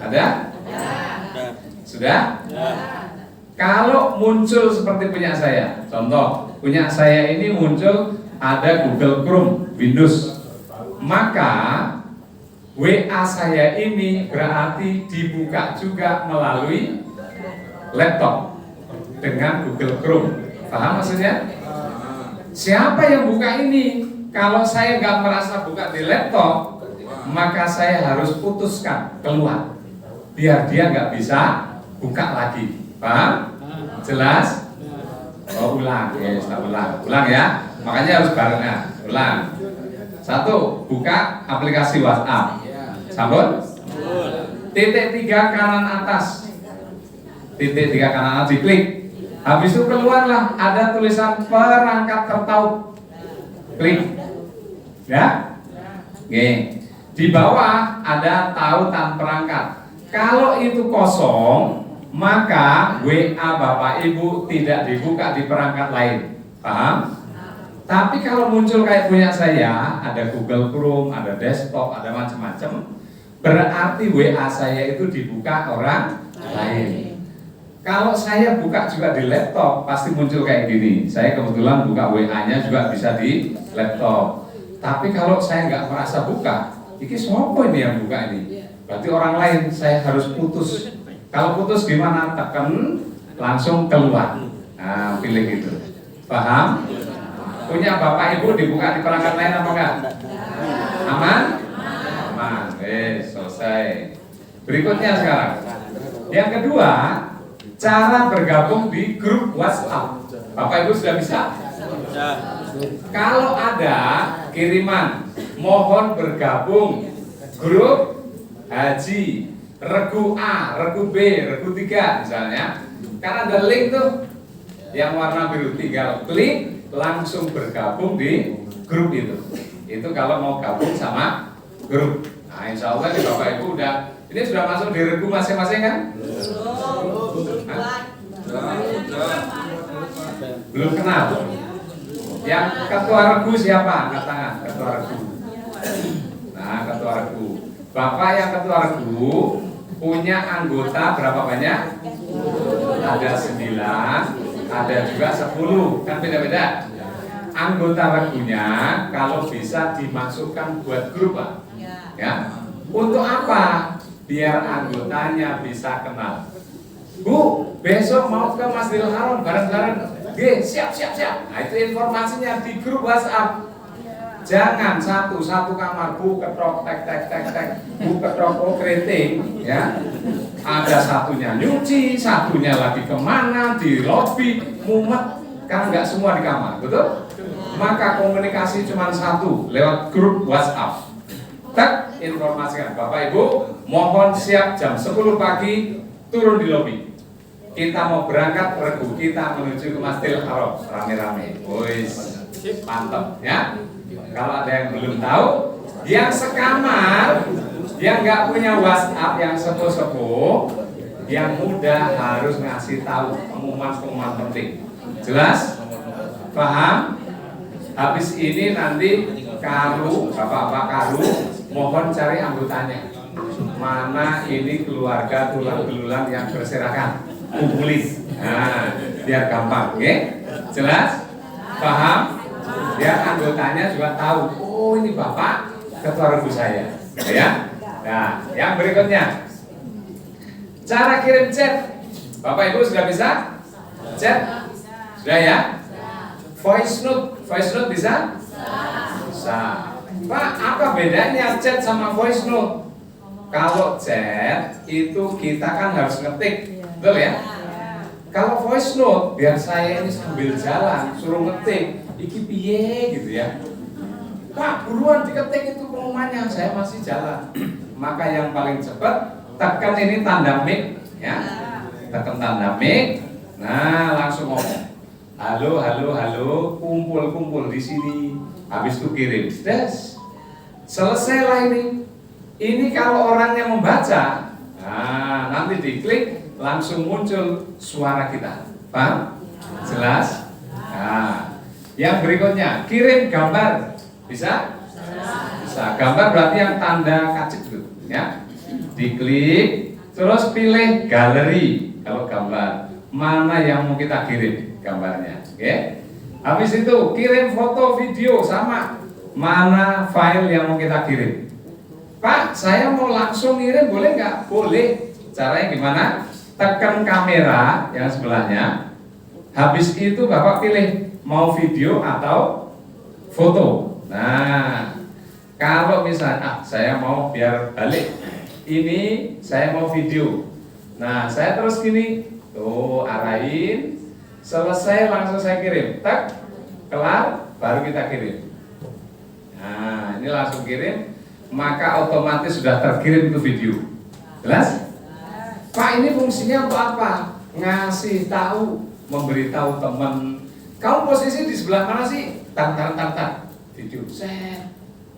ada? Sudah? Kalau muncul seperti punya saya, contoh, punya saya ini muncul ada Google Chrome, Windows, maka WA saya ini berarti dibuka juga melalui laptop dengan Google Chrome. Paham maksudnya? Siapa yang buka ini? Kalau saya nggak merasa buka di laptop, maka saya harus putuskan keluar, biar dia nggak bisa buka lagi. Paham? Jelas? Oh, ulang, ya, ulang ya. Makanya harus barengan. Ulang. 1, buka aplikasi WhatsApp. Sambut. Titik 3 kanan atas. Titik 3 kanan atas diklik. Habis itu keluarlah ada tulisan perangkat tertaut. Klik. Ya? Oke. Di bawah ada tautan perangkat. Kalau itu kosong, maka WA Bapak Ibu tidak dibuka di perangkat lain. Paham? Tapi kalau muncul kayak punya saya, ada Google Chrome, ada desktop, ada macam-macam, berarti WA saya itu dibuka orang lain. Kalau saya buka juga di laptop, pasti muncul kayak gini. Saya kebetulan buka WA-nya juga bisa di laptop. Tapi kalau saya nggak merasa buka, ini siapa ini yang buka ini? Berarti orang lain, saya harus putus. Kalau putus gimana? Tekan, langsung keluar. Nah, pilih gitu. Paham? Punya Bapak Ibu dibuka di perangkat lain apa enggak? Aman? Aman. Selesai. Berikutnya sekarang. Yang kedua, cara bergabung di grup WhatsApp. Bapak Ibu sudah bisa? Kalau ada kiriman, mohon bergabung grup Haji Regu A, Regu B, Regu 3 misalnya. Kan ada link tuh yang warna biru, tinggal klik langsung bergabung di grup itu. Itu kalau mau gabung sama grup. Nah, insya Allah nih Bapak Ibu ini sudah masuk di regu masing-masing kan? Belum kenal. Yang ketua regu siapa? Angkat tangan, ketua regu. Nah, ketua regu. Bapak yang ketua regu punya anggota berapa banyak? Ada 9, ada juga 10, kan beda-beda. Anggota regunya kalau bisa dimasukkan buat grup, Pak. Ya. Untuk apa? Biar anggotanya bisa kenal. Bu, besok mau ke Masjidil Haram bareng-bareng. Siap. Nah, itu informasinya di grup WhatsApp. Jangan satu kamar, bu ketrok tek, bu ketrok keriting, ya. Ada satunya nyuci, satunya lagi kemana, di lobi, mumet, kan nggak semua di kamar, betul? Maka komunikasi cuma satu, lewat grup WhatsApp. Tak informasikan, Bapak Ibu, mohon siap jam 10 pagi, turun di lobi. Kita mau berangkat regu, kita menuju ke Masjidil Haram, rame-rame. Wis, mantap, ya. Kalau ada yang belum tahu, yang sekamar, yang nggak punya WhatsApp, yang sepuh-sepuh, yang muda harus ngasih tahu pengumuman penting. Jelas? Paham? Habis ini nanti bapak-bapak Karu, mohon cari anggotanya. Mana ini keluarga tulang belulang yang berserakan, kumpulin. Nah, biar gampang, oke? Jelas? Paham? Biar anggotanya juga tahu, oh ini bapak ketua regu saya, ya. Nah, yang berikutnya, cara kirim chat. Bapak Ibu sudah bisa chat? Sudah ya? Voice note bisa? Bisa. Pak, apa bedanya chat sama voice note? Kalau chat itu kita kan harus ngetik, betul ya? Kalau voice note, biar saya ini sambil jalan suruh ngetik, iki piye gitu ya. Pak, buruan diketik itu pengumumannya, saya masih jalan. Maka yang paling cepat tekan ini tanda mic, Ya, tekan tanda mic. Nah, langsung ngomong. Halo, halo, halo, kumpul di sini. Habis itu kirim. Des. Selesailah ini. Ini kalau orangnya membaca, nah nanti diklik langsung muncul suara kita. Paham? Jelas? Nah, yang berikutnya kirim gambar. Bisa? Bisa. Gambar berarti yang tanda kacik itu, ya. Diklik, terus pilih galeri. Kalau gambar, mana yang mau kita kirim gambarnya, oke? Habis itu kirim foto, video sama. Mana file yang mau kita kirim? Pak, saya mau langsung kirim, boleh nggak? Boleh. Caranya gimana? Tekan kamera yang sebelahnya. Habis itu Bapak pilih mau video atau foto. Nah, kalau misalnya saya mau biar balik, ini saya mau video. Nah, saya terus gini, tuh arahin, selesai langsung saya kirim. Tak, kelar, baru kita kirim. Nah, ini langsung kirim, maka otomatis sudah terkirim itu video. Jelas? Pak, ini fungsinya untuk apa? Ngasih tahu, memberitahu teman. Kamu posisi di sebelah mana sih? Tar. Video. Set.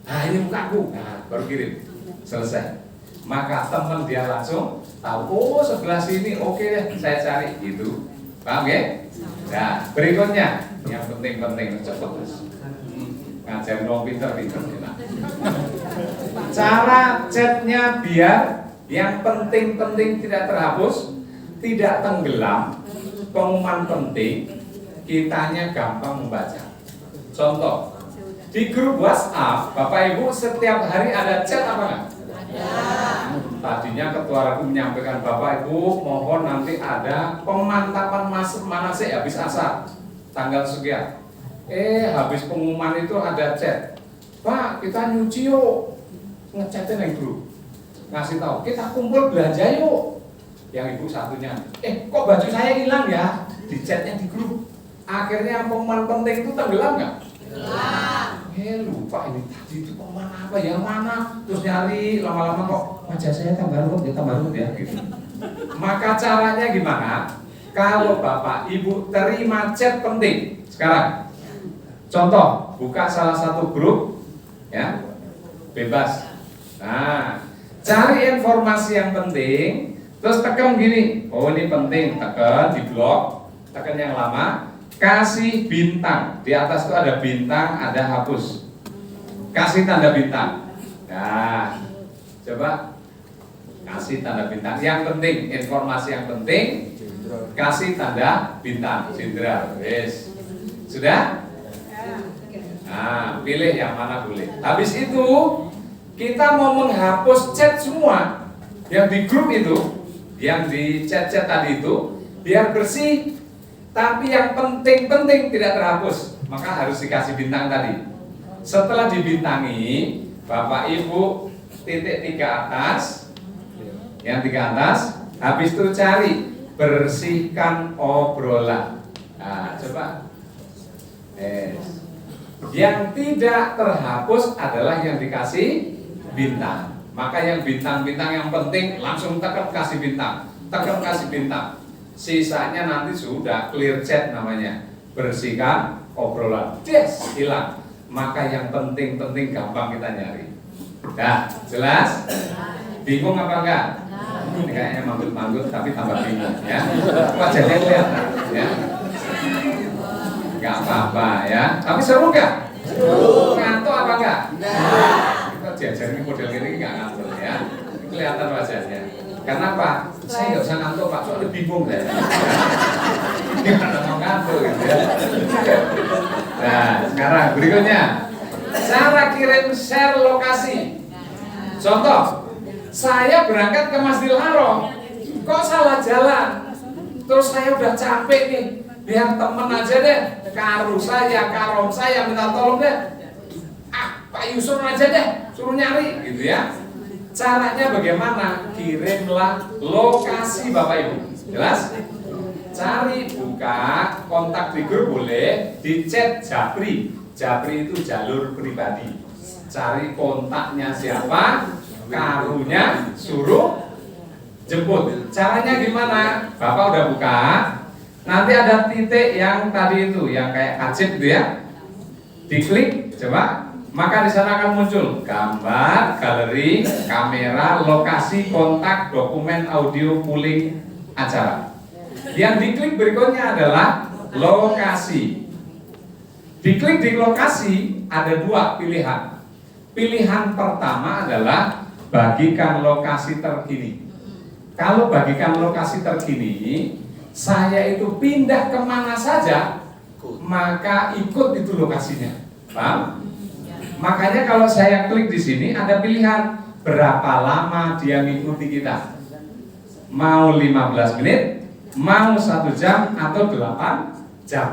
Nah, ini mukaku. Nah, baru kirim. Selesai. Maka teman dia langsung tahu. Oh, sebelah sini. Oke deh, saya cari. Gitu. Paham ya? Nah, berikutnya yang penting cepat. Ngajar dong pinter. Cara chatnya biar yang penting tidak terhapus, tidak tenggelam, pengumuman penting, kitanya gampang membaca. Contoh, di grup WhatsApp, Bapak Ibu setiap hari ada chat apa enggak? Ada. Tadinya ketua RT menyampaikan, Bapak Ibu mohon nanti ada pemantapan manasik habis asar tanggal sekian. Habis pengumuman itu ada chat. Pak, kita nyuci yuk. Ngechatin yang grup. Ngasih tahu, kita kumpul belanja yuk. Yang ibu satunya, kok baju saya hilang ya? Di chatnya di grup. Akhirnya pengumuman penting itu tenggelam nggak? Tenggelam. Lupa ini tadi itu pengumuman apa? Yang mana? Terus nyari lama-lama kok wajah saya tambah ruwet ya gitu. Maka caranya gimana? Kalau Bapak Ibu terima chat penting sekarang. Contoh, buka salah satu grup, ya, bebas. Nah, cari informasi yang penting, terus tekan gini. Oh, ini penting, tekan di blok, tekan yang lama, kasih bintang. Di atas itu ada bintang, ada hapus. Kasih tanda bintang. Nah, coba kasih tanda bintang. Yang penting, informasi yang penting, kasih tanda bintang. Jenderal, yes. Sudah? Nah, pilih yang mana boleh. Habis itu kita mau menghapus chat semua yang di grup itu, yang di chat-chat tadi itu, biar bersih. Tapi yang penting tidak terhapus, maka harus dikasih bintang tadi. Setelah dibintangi, Bapak Ibu titik 3 atas, yang 3 atas, habis itu cari bersihkan obrolan. Nah, coba. Yang tidak terhapus adalah yang dikasih bintang. Maka yang bintang-bintang yang penting langsung tekan kasih bintang. Tekan kasih bintang. Sisanya nanti sudah clear chat namanya. Bersihkan obrolan. Yes, hilang. Maka yang penting gampang kita nyari. Nah, jelas? Bingung apa enggak? Ini kayaknya manggut-manggut tapi tambah bingung ya. Wajahnya kelihatan ya. Gak apa-apa ya, tapi seru gak? Seru. Ngantuk apa enggak? Enggak. Kita diajarin model ini enggak ngantuk ya. Kelihatan wajahnya. Karena apa? Saya nggak usah ngantuk Pak, soalnya bingung saya. Gimana mau ngantuk gitu ya. Nah, sekarang berikutnya cara kirim share lokasi. Contoh, saya berangkat ke Masjidil Haram, kok salah jalan? Terus saya udah capek nih. Biar temen aja deh, karom saya minta tolong deh. Pak Yusuf aja deh, suruh nyari gitu ya. Caranya bagaimana? Kirimlah lokasi Bapak Ibu. Jelas? Cari, buka, kontak di grup boleh, di chat Japri. Japri itu jalur pribadi. Cari kontaknya siapa, karunya suruh jemput. Caranya gimana? Bapak udah buka. Nanti ada titik yang tadi itu, yang kayak kacip gitu ya. Diklik, coba. Maka di sana akan muncul gambar, galeri, kamera, lokasi, kontak, dokumen, audio, pooling, acara. Yang diklik berikutnya adalah lokasi. Diklik di lokasi ada dua pilihan. Pilihan pertama adalah bagikan lokasi terkini. Kalau bagikan lokasi terkini, saya itu pindah kemana saja, maka ikut itu lokasinya. Paham? Makanya kalau saya klik di sini ada pilihan berapa lama dia mengikuti kita. Mau 15 menit, mau 1 jam atau 8 jam.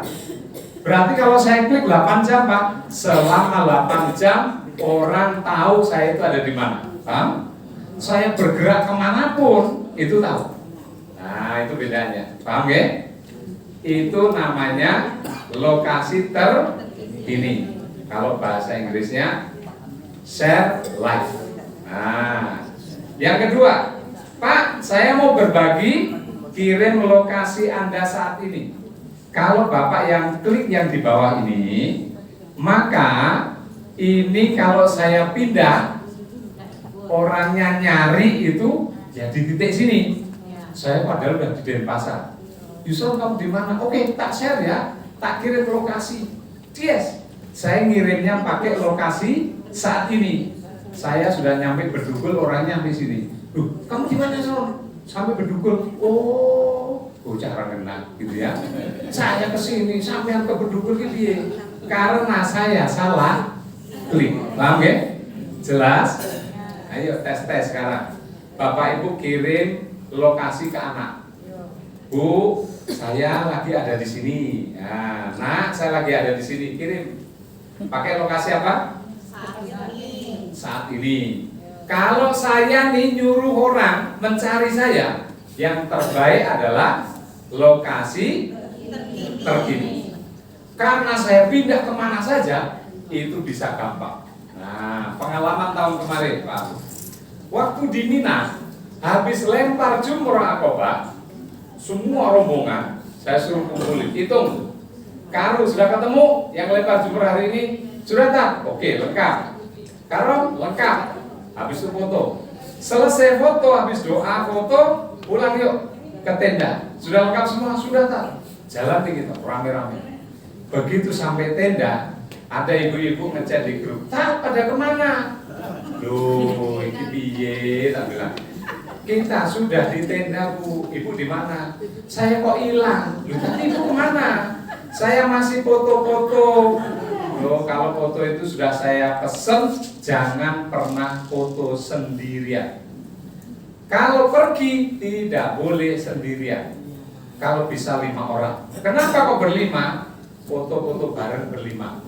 Berarti kalau saya klik 8 jam, Pak, selama 8 jam orang tahu saya itu ada di mana. Paham? Saya bergerak kemanapun itu tahu. Nah, itu bedanya. Paham ya? Itu namanya lokasi terkini. Kalau bahasa Inggrisnya share live. Nah, yang kedua, Pak, saya mau berbagi, kirim lokasi Anda saat ini. Kalau Bapak yang klik yang di bawah ini, maka ini kalau saya pindah, orangnya nyari itu ya di titik sini. Saya padahal udah di Denpasar. Yusuf, kamu di mana? Oke, tak share ya, tak kirim lokasi. Yes. Saya ngirimnya pakai lokasi saat ini. Saya sudah nyampe Bedugul, orangnya sampai sini. Kamu di mana, Son? Sampai Bedugul. Oh, cara kena gitu ya. Saya ke sini sampai ke Bedugul gitu ya. Karena saya salah klik. Paham ya? Jelas? Ayo tes sekarang. Bapak Ibu kirim lokasi ke anak. Bu, saya lagi ada di sini. Nah, Nak, saya lagi ada di sini. Kirim. Pakai lokasi apa? Saat ini. Kalau saya nih nyuruh orang mencari saya, yang terbaik adalah lokasi terkini. Karena saya pindah kemana saja, itu bisa gampang. Nah, pengalaman tahun kemarin, Pak. Waktu di Mina, habis lempar jumrah Aqabah, semua rombongan saya suruh kumpulin, hitung. Karu sudah ketemu, yang lempar jumrah hari ini sudah tak? Oke, lengkap. Karom lengkap. Habis itu foto. Selesai foto, habis doa foto, pulang yuk ke tenda. Sudah lengkap semua, sudah tak? Jalan nih kita, rame-rame. Begitu sampai tenda, ada ibu-ibu ngechat di grup. Tak, pada kemana? Loh, ini piye? Tak bilang. Kita sudah di tenda, Bu. Ibu di mana? Saya kok hilang. Loh, tadi ibu kemana? Saya masih foto-foto. Loh, kalau foto itu sudah saya pesen, jangan pernah foto sendirian. Kalau pergi tidak boleh sendirian. Kalau bisa 5 orang. Kenapa kok berlima? Foto-foto bareng berlima.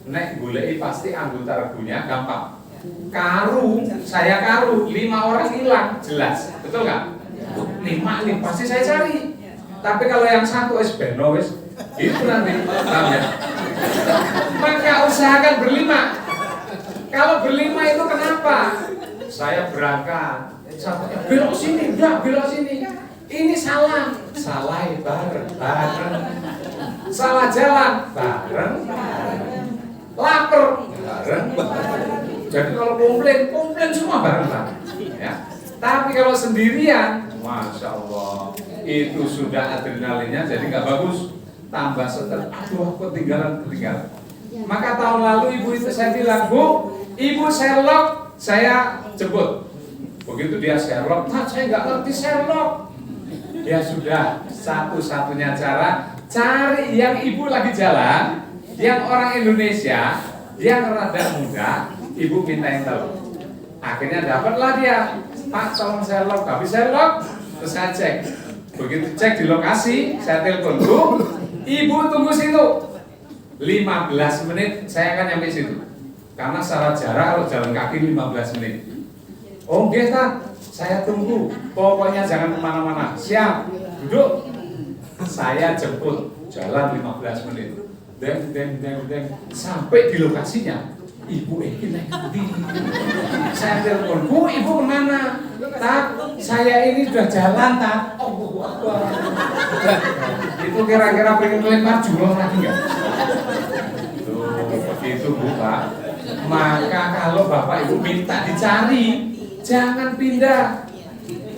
Nek goleki pasti anggota regunya gampang. Saya karu, 5 orang hilang, jelas, betul nggak? 5 nih pasti saya cari. Tapi kalau yang satu beno itu nanti, ya. Maka usahakan berlima. Kalau berlima itu kenapa? Saya berangkat, satunya belok sini, enggak belok sini. Ini salah bareng. Salah jalan bareng. Lapar bareng. Jadi kalau komplain semua bareng-bareng. Ya. Tapi kalau sendirian, Masya Allah, itu sudah adrenalinnya jadi nggak bagus. Tambah stres, aduh ketinggalan. Maka tahun lalu ibu itu saya bilang, Bu, ibu Sherlock, saya jemput. Begitu dia Sherlock, saya nggak ngerti Sherlock. Ya sudah, satu-satunya cara cari yang ibu lagi jalan, yang orang Indonesia, yang rada muda, ibu minta yang tahu. Akhirnya dapatlah dia, Pak tolong Sherlock, tapi Sherlock, terus saya cek. Begitu cek di lokasi, saya telepon, Bu, ibu tunggu situ. 15 menit saya akan nyampe situ. Karena secara jarak kalau jalan kaki 15 menit. Oh nggih, Kak, saya tunggu. Pokoknya jangan kemana-mana. Siap, duduk. Saya jemput, jalan 15 menit. Deng. Sampai di lokasinya. ibu ini lagi di. Saya telepon, Bu, ibu kemana? Tak, saya ini sudah jalan, tak. Oh, itu kira-kira pengen melempar jurang lagi nggak? Tuh, begitu Bu Pak. Maka kalau Bapak Ibu minta dicari, jangan pindah.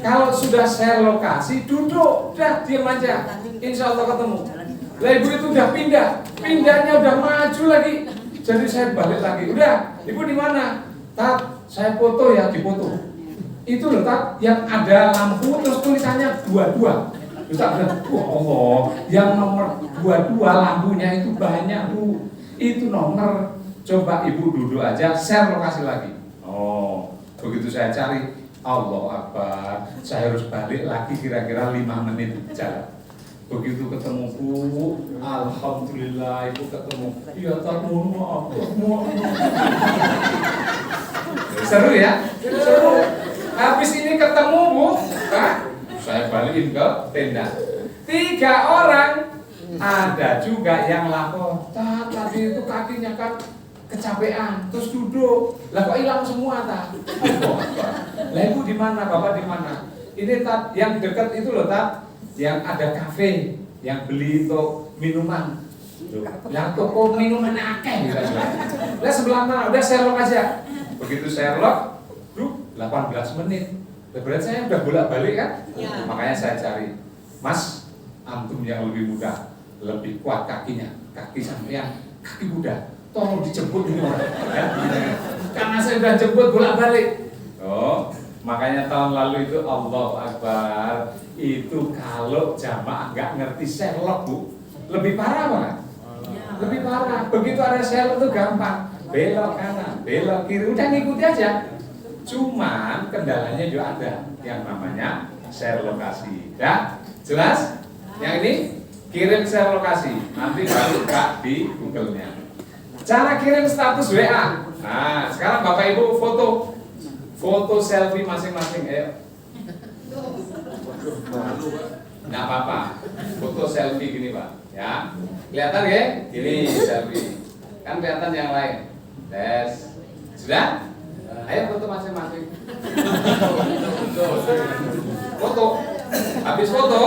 Kalau sudah share lokasi, duduk, udah diam aja. Insya Allah ketemu. Lah ibu itu udah pindahnya udah maju lagi. Jadi saya balik lagi. Udah, ibu di mana? Tak, saya foto ya, dipoto. Itu loh tak, yang ada lampu terus tulisannya 22. Terus tak bilang, wah Allah, yang nomor 22 lampunya itu banyak Bu. Itu nomor. Coba ibu duduk aja, share lokasi lagi. Oh, begitu saya cari, Allah Akbar, saya harus balik lagi kira-kira 5 menit jalan. Begitu ketemu Bu, alhamdulillah ibu ketemu. Iya tak mohon maaf. Seru ya? Seru. Habis ini ketemu Bu, saya balikin ke tenda. 3 orang, ada juga yang lapor. Tadi itu kakinya kan kecapean, terus duduk. Lah kok hilang semua tak? Lah ibu di mana, bapak di mana? Ini tak yang dekat itu loh tak, yang ada kafe, yang beli untuk minuman. Yang toko minuman akeh. Lah sebelah mana? Udah Sherlock aja. Begitu Sherlock, 18 menit. Berarti saya udah bolak-balik kan? Ya. Makanya saya cari, Mas, antum yang lebih muda, lebih kuat kakinya, kaki sampean, kaki muda. Tolong dijemput ini orang, ya. Karena saya udah jemput bolak-balik. Oh, makanya tahun lalu itu Allahu Akbar. Itu kalau jamaah nggak ngerti Sherlock Bu, lebih parah banget. Lebih parah. Begitu ada Sherlock itu gampang, belok kanan, belok kiri, udah ngikuti aja. Cuman kendalanya juga ada yang namanya share lokasi. Ya, jelas? Yang ini kirim share lokasi, nanti baru buka di Google-nya. Cara kirim status WA. Nah, sekarang Bapak Ibu foto selfie masing-masing, ayo. Nggak apa-apa, foto selfie gini Pak, ya. Kelihatan ya? Ini selfie. Kan kelihatan yang lain. Tes. Sudah? Ayo foto masing-masing. Foto. Habis foto,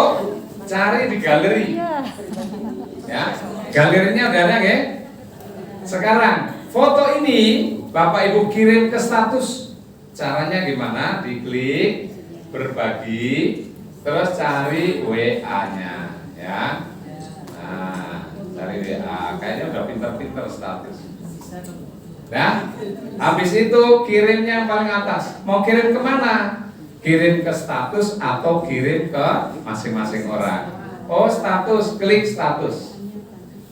cari di galeri. Ya, galerinya udah ada ya? Sekarang foto ini Bapak Ibu kirim ke status. Caranya gimana? Diklik berbagi, terus cari WA-nya, ya. Nah, cari WA. Kayaknya udah pinter-pinter status. Nah, habis itu kirimnya yang paling atas. Mau kirim kemana? Kirim ke status atau kirim ke masing-masing orang. Oh, status, klik status.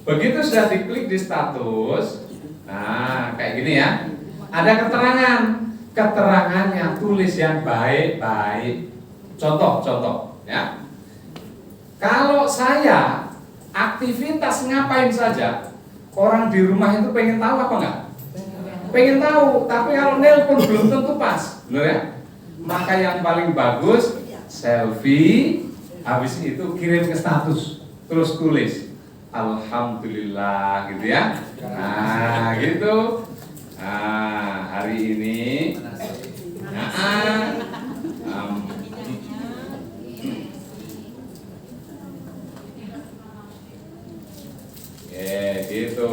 Begitu sudah diklik di status, nah kayak gini ya. Ada keterangannya tulis yang baik-baik. Contoh, ya. Kalau saya aktivitas ngapain saja, orang di rumah itu pengen tahu apa enggak? Pengen tahu, tapi kalau nelpon belum tentu pas, benar ya? Maka yang paling bagus selfie, habis itu kirim ke status, terus tulis alhamdulillah gitu ya. Nah, gitu. Nah, hari ini gitu.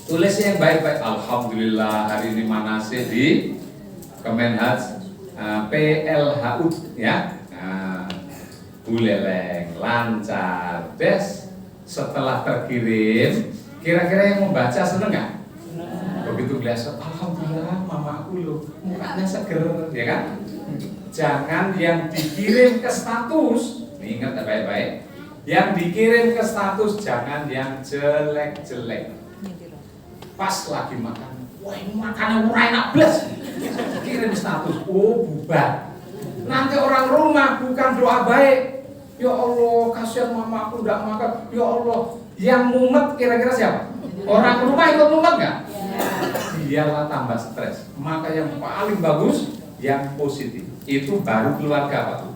Tulisnya yang baik-baik. Alhamdulillah hari ini manasih di Kemenhaj PLHU ya. Buleleng, lancar, des. Setelah terkirim, kira-kira yang membaca seneng nggak? Begitu biasa, alhamdulillah mamaku loh, mukanya seger, ya kan? Jangan yang dikirim ke status, ingat baik-baik. Yang dikirim ke status jangan yang jelek-jelek. Pas lagi makan, wah ini makannya murah enak blas. Kirim status, oh bubar. Nanti orang rumah bukan doa baik. Ya Allah, kasihan mamaku tidak makan. Ya Allah, yang mumet kira-kira siapa? Orang rumah ikut mumet nggak? Dialah tambah stres. Maka yang paling bagus, yang positif. Itu baru keluarga Pak.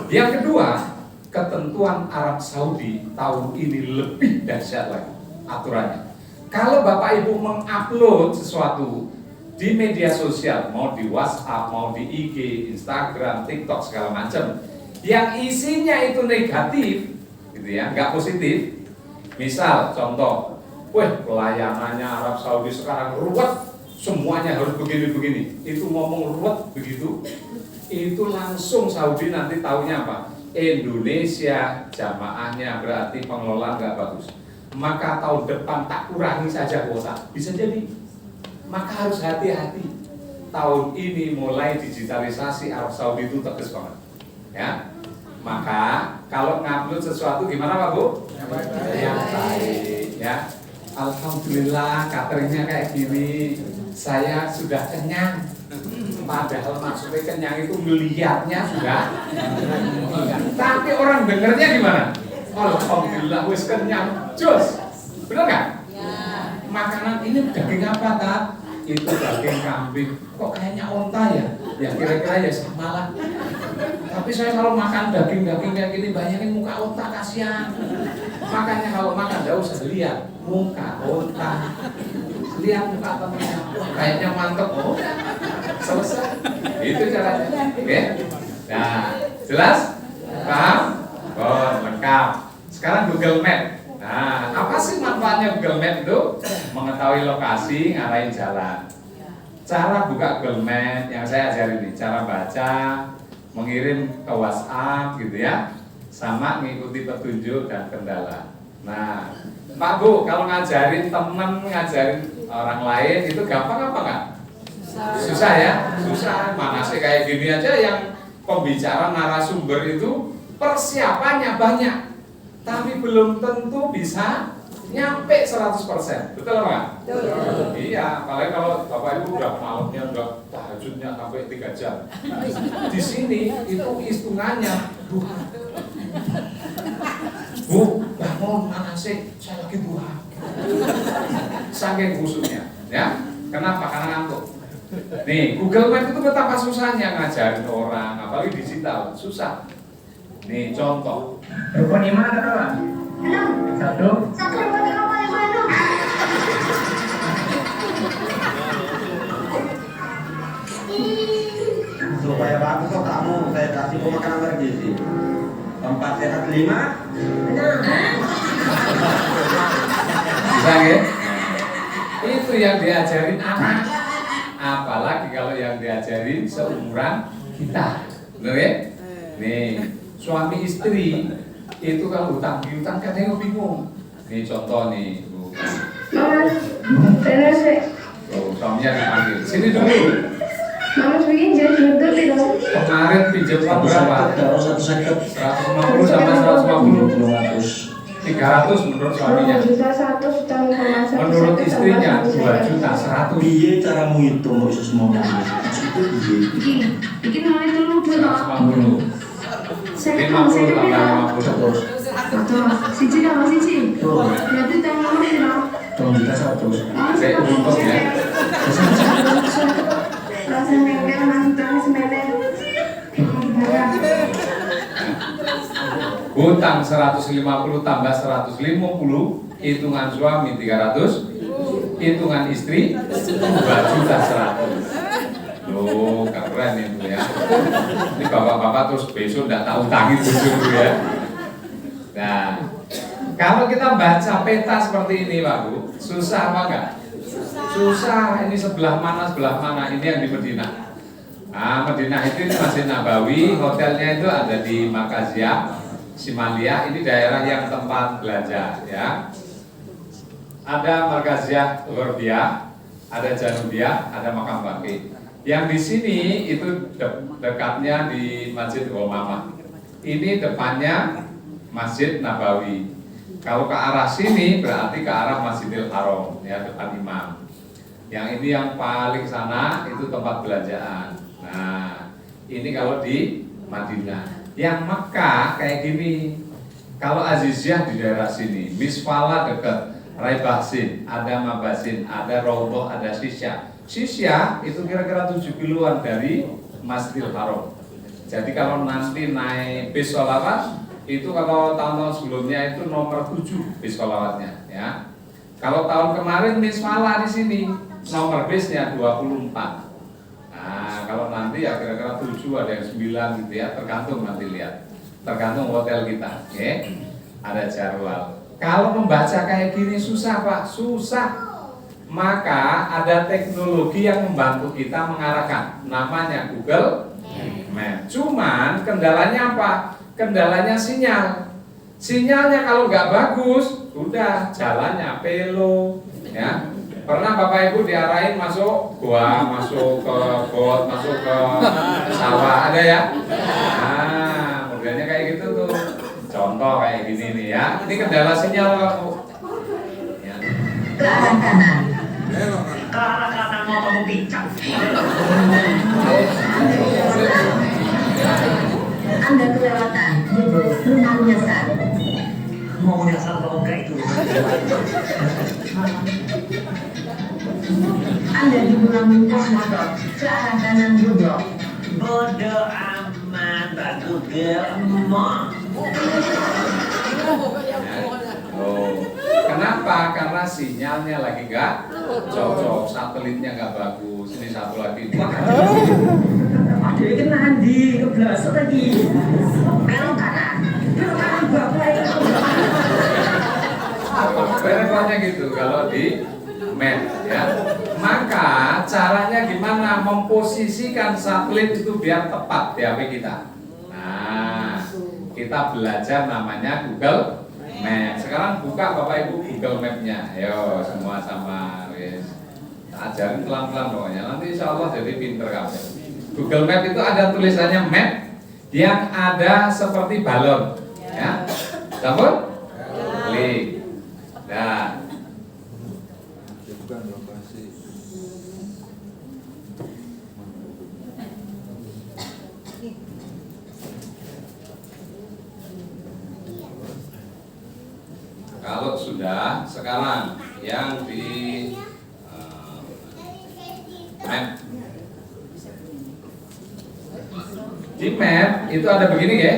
Yang kedua, ketentuan Arab Saudi tahun ini lebih dahsyat lagi aturannya. Kalau Bapak Ibu mengupload sesuatu di media sosial, mau di WhatsApp, mau di IG, Instagram, TikTok segala macam, yang isinya itu negatif, gitu ya, nggak positif. Misal, contoh, pelayanannya Arab Saudi sekarang ruwet, semuanya harus begini-begini. Itu ngomong ruwet begitu, itu langsung Saudi nanti taunya apa? Indonesia jamaahnya berarti pengelola nggak bagus. Maka tahun depan tak kurangi saja kuota, bisa jadi. Maka harus hati-hati. Tahun ini mulai digitalisasi Arab Saudi itu tegas banget, ya. Maka kalau ngupload sesuatu gimana Pak Bu? Yang baik, ya. Alhamdulillah cateringnya kayak gini, saya sudah kenyang. Padahal maksudnya kenyang itu melihatnya sudah. Tapi orang dengernya gimana? Alhamdulillah wis kenyang, jos. Benar nggak? Ya. Makanan ini daging apa tak? Itu daging kambing. Kok kayaknya onta ya? Ya kira-kira ya sama lah. Tapi saya kalau makan daging-daging kayak gini bayangin muka onta, kasihan. Makanya kalau makan nggak usah lihat muka onta, lihat muka temennya. Kayaknya mantep, oh selesai. Itu caranya. Oke? Nah, jelas? Paham? Oh, lengkap. Sekarang Google Map. Nah, apa sih manfaatnya Google Map itu? Mengetahui lokasi, ngarahin jalan. Cara buka Google Map yang saya ajarin ini, cara baca, mengirim ke WhatsApp gitu ya, sama mengikuti petunjuk dan kendala. Nah, Pak Bu, kalau ngajarin teman, ngajarin orang lain itu gampang apa enggak? Susah ya? Susah. Mana sih kayak gini aja yang pembicara narasumber itu persiapannya banyak, tapi belum tentu bisa nyampe 100%. Betul apa? Betul. Iya, apalagi kalau Bapak Ibu udah malamnya udah tahajudnya sampai 3 jam. Di sini itu hitungannya duha. Bu, bangun mana sih? Saya lagi duha. Saking khususnya, ya. Kenapa? Karena ngantuk. Nih, Google Map itu betapa susahnya ngajarin orang, apalagi digital, susah. Nih, contoh. Rukun iman ada berapa? 1. Satu rukun iman paling mana? Supaya bagus kok kamu, saya kasih makanan bergizi. Tempat sehat 5. Bisa ya? Itu yang diajarin anak. Apalagi kalau yang diajarin seumuran kita. Benar ya? Nih, suami istri itu kalau hutang piutang kadang bingung. Nih contoh nih, Bu. Mama, terus Tuh, suaminya dipanggil. Sini dulu. mama bikin jadi betul tidak? Kemarin pinjam berapa? 150 sama 150. 300 menurut suaminya. 2.100.000 tambah 1 Menurut istrinya 2.100.000. Piye caramu itu mau bisa semua itu piye? Bikin mulai dulu dulu. 150. Saya 50 tambah bilang 50. atau siji sama siji. Berarti tambah berapa? Tolong kita 100. Saya untung ya. Rasa memel nantang semeter. Hutang 150 tambah 150, hitungan suami 300, hitungan istri 2.100.000. Loh, keren itu ya. Ini bapak-bapak terus besok tidak tahu tangi bujur ya. Nah, kalau kita baca peta seperti ini Pak Bu, susah apa enggak? Susah. Ini sebelah mana, ini yang di Madinah. Nah, Madinah itu Masjid Nabawi, hotelnya itu ada di Makazia, Simalia. Ini daerah yang tempat belajar ya. Ada Markaziyah Ghorbiah, ada Janubiyah, ada Makam Baqi. Yang di sini itu dekatnya di Masjid Ghamamah. Ini depannya Masjid Nabawi. Kalau ke arah sini berarti ke arah Masjidil Haram ya, depan imam. Yang ini yang paling sana itu tempat belanjaan. Nah, ini kalau di Madinah. Yang Mekah kayak gini. Kalau Aziziyah di daerah sini, Misfala dekat Raibasin, ada Mabasin, ada Raudhah, ada Sisya. Sisya itu kira-kira 7 kiloan dari Masjidil Haram. Jadi kalau nanti naik bis sholawat, itu kalau tahun-tahun sebelumnya itu nomor 7 bis sholawatnya ya. Kalau tahun kemarin Miss Fala di sini nomor bisnya 24. Nah, kalau nanti ya kira-kira 7 ada yang 9 gitu ya, tergantung nanti lihat. Tergantung hotel kita, oke? Ada jadwal. Kalau membaca kayak gini susah Pak, susah. Maka ada teknologi yang membantu kita mengarahkan, namanya Google Map. Cuman kendalanya apa? Kendalanya sinyal. Sinyalnya kalau nggak bagus, udah jalannya pelo, ya. Pernah Bapak Ibu diarahin masuk gua, masuk ke got, masuk ke sawah, ada ya? Nah, modelnya kayak gitu tuh. Contoh kayak gini nih ya. Ini kendala sinyal kamu. Ya. Ke arah kanan. Ke arah kanan mau kamu pincang. Anda kelewatan judul rumah nyasar. Mau nyasar kalau enggak itu. Anda dibilang mintas motor ke arah kanan Google. Bodoh amat, Pak Google. Emang. Oh. Kenapa? Karena sinyalnya lagi nggak cocok, satelitnya nggak bagus. Ini satu lagi. Ada yang nanti keblasok tadi. Belok kanan. Belok kanan bapak itu. Repotnya gitu kalau di map ya. Maka caranya gimana memposisikan satelit itu biar tepat di HP kita. Nah, kita belajar namanya Google Map. Sekarang buka Bapak Ibu Google Map-nya. Ayo semua sama wis. Ajarin pelan-pelan pokoknya. Nanti insya Allah jadi pinter kamu. Google Map itu ada tulisannya map yang ada seperti balon. Ya. Dapat? Klik. Nah. Kalau sudah, sekarang yang di map. Di map itu ada begini ya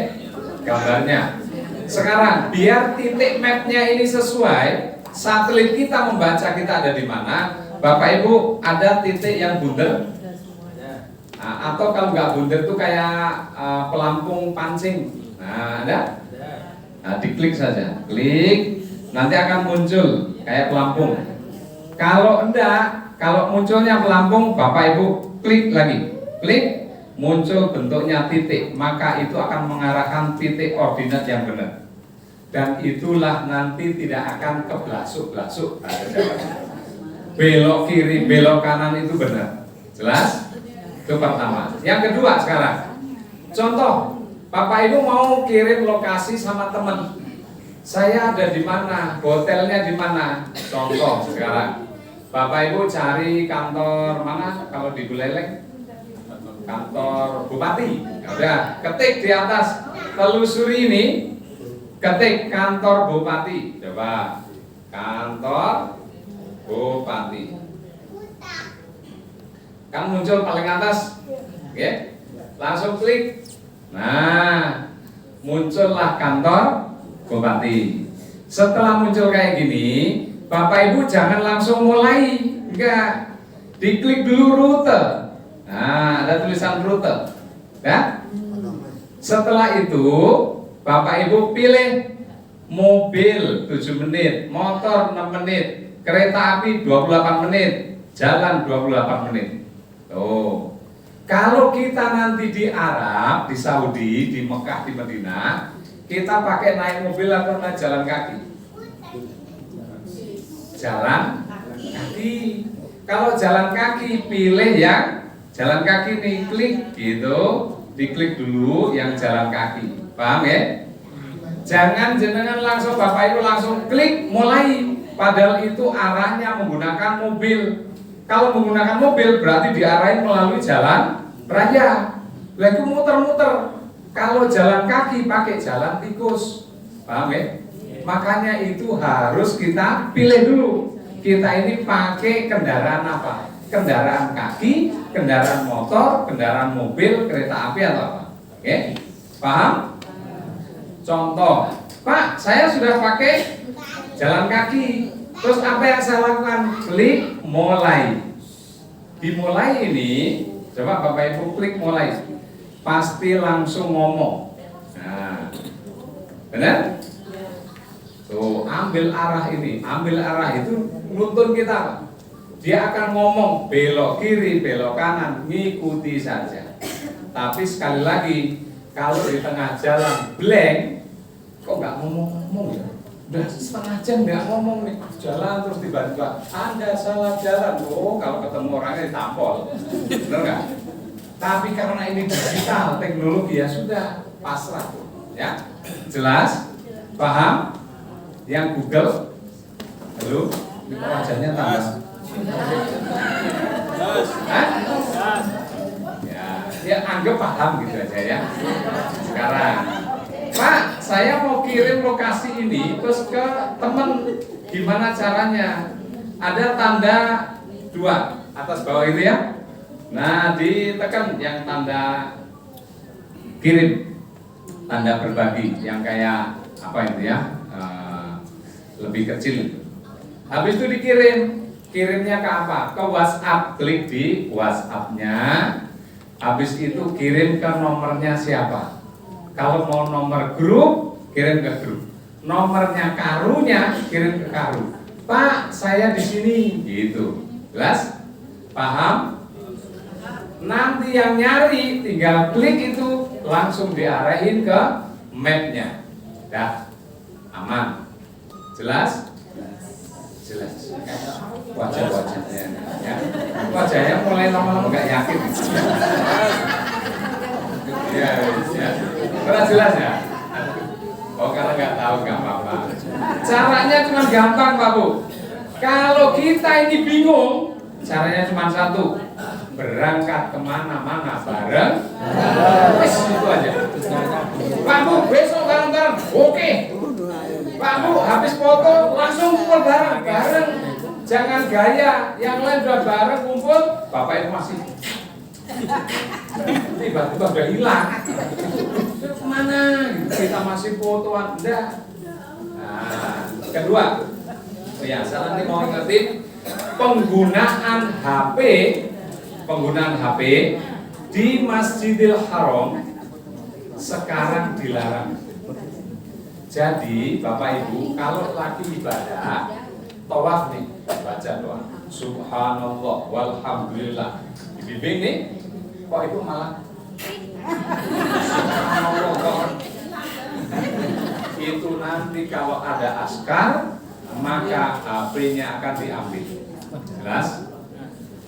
gambarnya. Sekarang biar titik mapnya ini sesuai, satelit kita membaca kita ada di mana. Bapak Ibu ada titik yang bundar, nah, atau kalau nggak bundar tuh kayak pelampung pancing. Nah ada. Nah diklik saja, klik. Nanti akan muncul kayak pelampung. Kalau enggak, kalau munculnya pelampung, Bapak Ibu klik lagi, klik, muncul bentuknya titik, maka itu akan mengarahkan titik koordinat yang benar. Dan itulah nanti tidak akan keblasuk-blasuk. Belok kiri, belok kanan itu benar. Jelas? Itu pertama. Yang kedua sekarang, contoh, Bapak Ibu mau kirim lokasi sama teman. Saya ada di mana, hotelnya di mana. Contoh sekarang, Bapak Ibu cari kantor mana kalau di Buleleng? Kantor Bupati. Ya udah, ketik di atas, telusuri ini, ketik kantor Bupati. Coba, kantor Bupati. Kan muncul paling atas, oke? Langsung klik. Nah, muncullah kantor Bupati. Setelah muncul kayak gini, Bapak Ibu jangan langsung mulai, enggak. Diklik dulu rute. Nah, ada tulisan rute. Ya? Setelah itu, Bapak Ibu pilih mobil 7 menit, motor 6 menit, kereta api 28 menit, jalan 28 menit. Tuh. Kalau kita nanti di Arab, di Saudi, di Mekah, di Madinah, kita pakai naik mobil atau naik jalan kaki? Jalan kaki. Kalau jalan kaki, pilih yang jalan kaki nih, klik gitu, diklik dulu yang jalan kaki. Paham ya? Jangan jenengan langsung Bapak Ibu langsung klik mulai, padahal itu arahnya menggunakan mobil. Kalau menggunakan mobil berarti diarahin melalui jalan raya. Lalu muter-muter. Kalau jalan kaki pakai jalan tikus, paham ya? Makanya itu harus kita pilih dulu. Kita ini pakai kendaraan apa? Kendaraan kaki, kendaraan motor, kendaraan mobil, kereta api atau apa? Oke? Paham? Contoh, Pak, saya sudah pakai jalan kaki, Terus apa yang saya lakukan? Klik mulai. Dimulai ini, coba Bapak Ibu klik mulai. Pasti langsung ngomong. Nah, benar? Tuh, ambil arah ini. Ambil arah itu nuntun kita. Dia akan ngomong belok kiri, belok kanan, ngikuti saja. Tapi sekali lagi, kalau di tengah jalan blank, kok nggak ngomong-ngomong ya? Udah setengah jam nggak ngomong nih, jalan terus tiba-tiba Anda salah jalan. Oh, kalau ketemu orangnya ditampol, benar nggak? Tapi karena ini digital, teknologi ya sudah pasrah tuh, ya. Jelas? Paham? Yang Google, halo, ini kok wajahnya tambah. Hah? Ya anggap paham gitu aja ya. Sekarang, Pak, saya mau kirim lokasi ini terus ke temen, gimana caranya? Ada tanda 2 atas bawah itu ya. Nah, ditekan yang tanda kirim, tanda berbagi yang kayak apa itu ya, lebih kecil. Habis itu dikirim, kirimnya ke apa? Ke WhatsApp, klik di WhatsApp-nya. Habis itu kirim ke nomornya siapa? Kalau mau nomor grup, kirim ke grup. Nomornya karunya, kirim ke karu. Pak, saya di sini, gitu. Jelas? Paham? Nanti yang nyari, tinggal klik itu, langsung diarahin ke mapnya. Dah, aman. Jelas? Jelas. Wajah-wajahnya, ya. Wajahnya mulai lama-lama nggak yakin. Ya, ya. Pernah jelas ya? Oh, kalau nggak tahu nggak apa-apa. Caranya cuma gampang, Pak Bu. Kalau kita ini bingung, caranya cuma satu. Berangkat kemana-mana bareng. Wes itu aja. Pak Bu, besok bareng-bareng. Oke. Pak Bu, habis foto langsung kumpul bareng-bareng. Jangan gaya, yang lain udah bareng kumpul, Bapak itu masih tiba-tiba udah hilang. Itu kemana? Kita masih fotoan, enggak. Nah, kedua, ya saya nanti mau ingetin penggunaan HP di Masjidil Haram sekarang dilarang. Jadi Bapak Ibu kalau lagi ibadah tawaf nih, baca doa Subhanallah walhamdulillah, dibimbing nih, kok itu malah Subhanallah. Itu nanti kalau ada askar, maka HP-nya akan diambil. Jelas?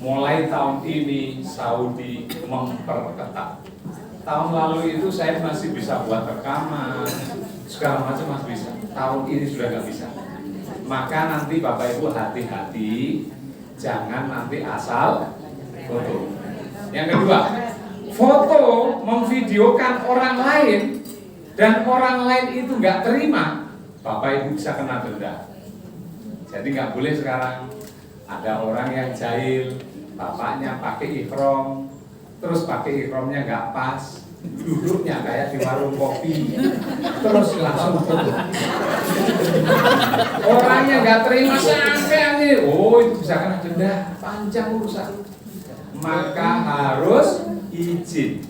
Mulai tahun ini Saudi memperketat. Tahun lalu itu saya masih bisa buat rekaman, segala macam masih bisa. Tahun ini sudah nggak bisa. Maka nanti Bapak Ibu hati-hati, jangan nanti asal foto. Yang kedua, foto memvideokan orang lain dan orang lain itu nggak terima, Bapak Ibu bisa kena denda. Jadi nggak boleh sekarang ada orang yang jahil, bapaknya pakai ihram, terus pakai ihramnya nggak pas, duduknya kayak di warung kopi, terus langsung foto. Orangnya nggak terima sampai ini, oh itu bisa kena denda, panjang urusan. Maka harus izin.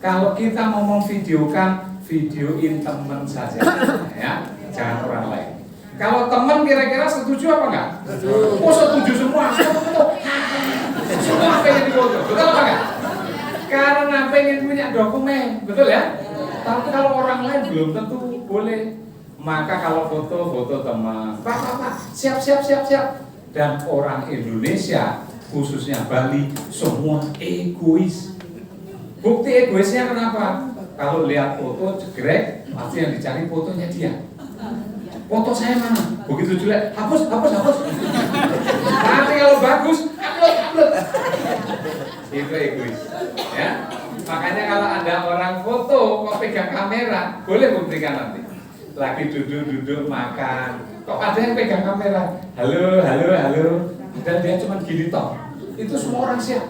Kalau kita mau memvideokan, videoin teman saja, ya, jangan orang lain. Kalau teman kira-kira setuju apa enggak? Oh setuju semua. Semua pengen difoto, betul apa enggak? Karena pengen punya dokumen, betul ya? Tapi kalau orang lain belum tentu boleh. Maka kalau foto teman, Pak, siap. Dan orang Indonesia, khususnya Bali, semua egois. Bukti egoisnya kenapa? Kalau lihat foto jegrek, pasti yang dicari fotonya dia. Foto saya mana? Begitu jelek, hapus. Nanti kalau bagus, upload. Itu egois, ya. Makanya kalau ada orang foto kok pegang kamera, boleh buktikan nanti. Lagi duduk makan, kok ada yang pegang kamera? Halo. Dan dia cuma gini toh. Itu semua orang siap.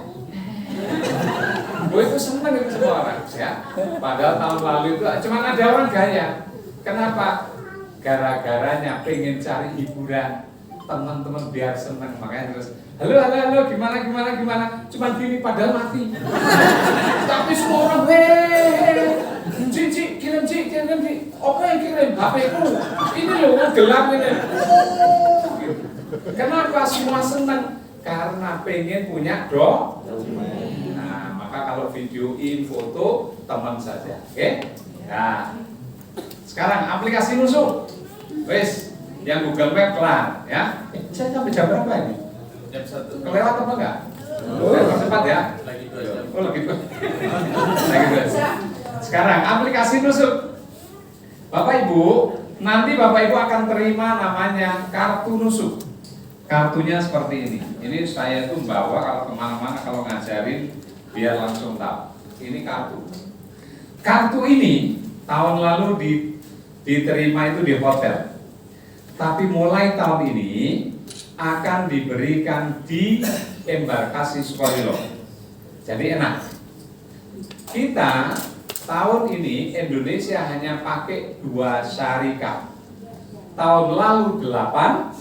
Gue itu seneng itu semua orang, ya. Padahal tahun lalu itu cuma ada orang gaya. Kenapa? Gara-garanya pengen cari hiburan. teman-teman biar senang, makanya terus halo gimana, cuman gini padahal mati. Tapi semua orang Ci, kirim. Apa yang kirim? HP-ku. Ini loh gelap ini. Gitu. Kenapa semua senang? Karena pengen punya Nah, maka kalau videoin foto teman saja, oke? Nah, sekarang aplikasi musuh. Wes, yang Google Map kelar, ya. Saya sampai jam berapa ini? Jam 1. Kelewat apa enggak? Cepat ya. Lagi 2 jam. Oh, lagi 2 jam. Sekarang aplikasi nusuk. Bapak Ibu, nanti Bapak Ibu akan terima namanya kartu nusuk. Kartunya seperti ini. Ini saya itu bawa kalau kemana-mana kalau ngajarin biar langsung tahu. Ini kartu. Kartu ini tahun lalu diterima itu di hotel. Tapi mulai tahun ini akan diberikan di embarkasi Sukolilo. Jadi enak. Kita tahun ini Indonesia hanya pakai 2 syarikat. Tahun lalu 8.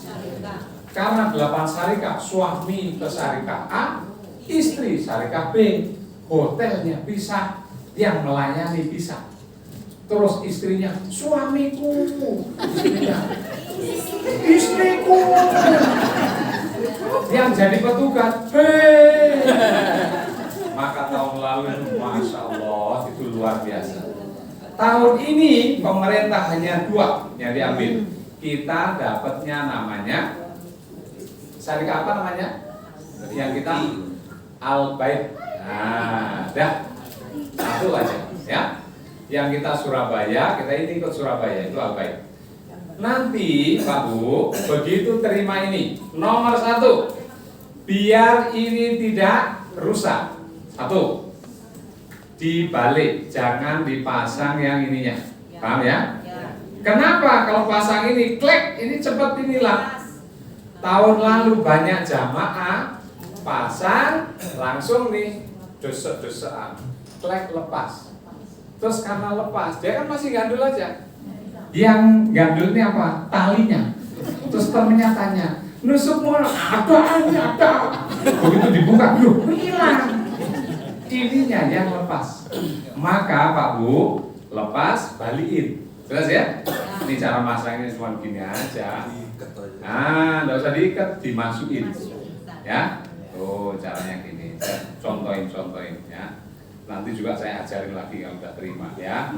Karena 8 syarikat, suami ke syarikat A, istri syarikat B, hotelnya pisah, yang melayani pisah. Terus istrinya, suamiku, istriku, yang jadi petugas, maka tahun lalu itu Masya Allah itu luar biasa. Tahun ini pemerintah hanya 2 yang diambil. Kita dapatnya namanya syarikat apa namanya? Yang kita Al-Bait. Nah, dah 1 aja ya. Yang kita Surabaya, kita ini ikut Surabaya itu Al-Bait. Nanti Pak Bu, begitu terima ini, nomor 1, biar ini tidak rusak. 1, dibalik, jangan dipasang yang ininya. Paham ya? Kenapa kalau pasang ini klik, ini cepat inilah. Tahun lalu banyak jamaah pasang langsung nih desek-desekan, klik lepas. Terus karena lepas, dia kan masih gandul aja. Yang gandul ini apa? Talinya. Terus temennya tanya, nusuk mau ada. Begitu dibuka, loh hilang. Ininya yang lepas. Maka Pak Bu, lepas, balikin. Jelas ya? Ini cara masangnya cuma gini aja. Nah, nggak usah diikat, dimasukin. Ya, tuh caranya gini. Contohin ya. Nanti juga saya ajarin lagi kalau udah terima ya.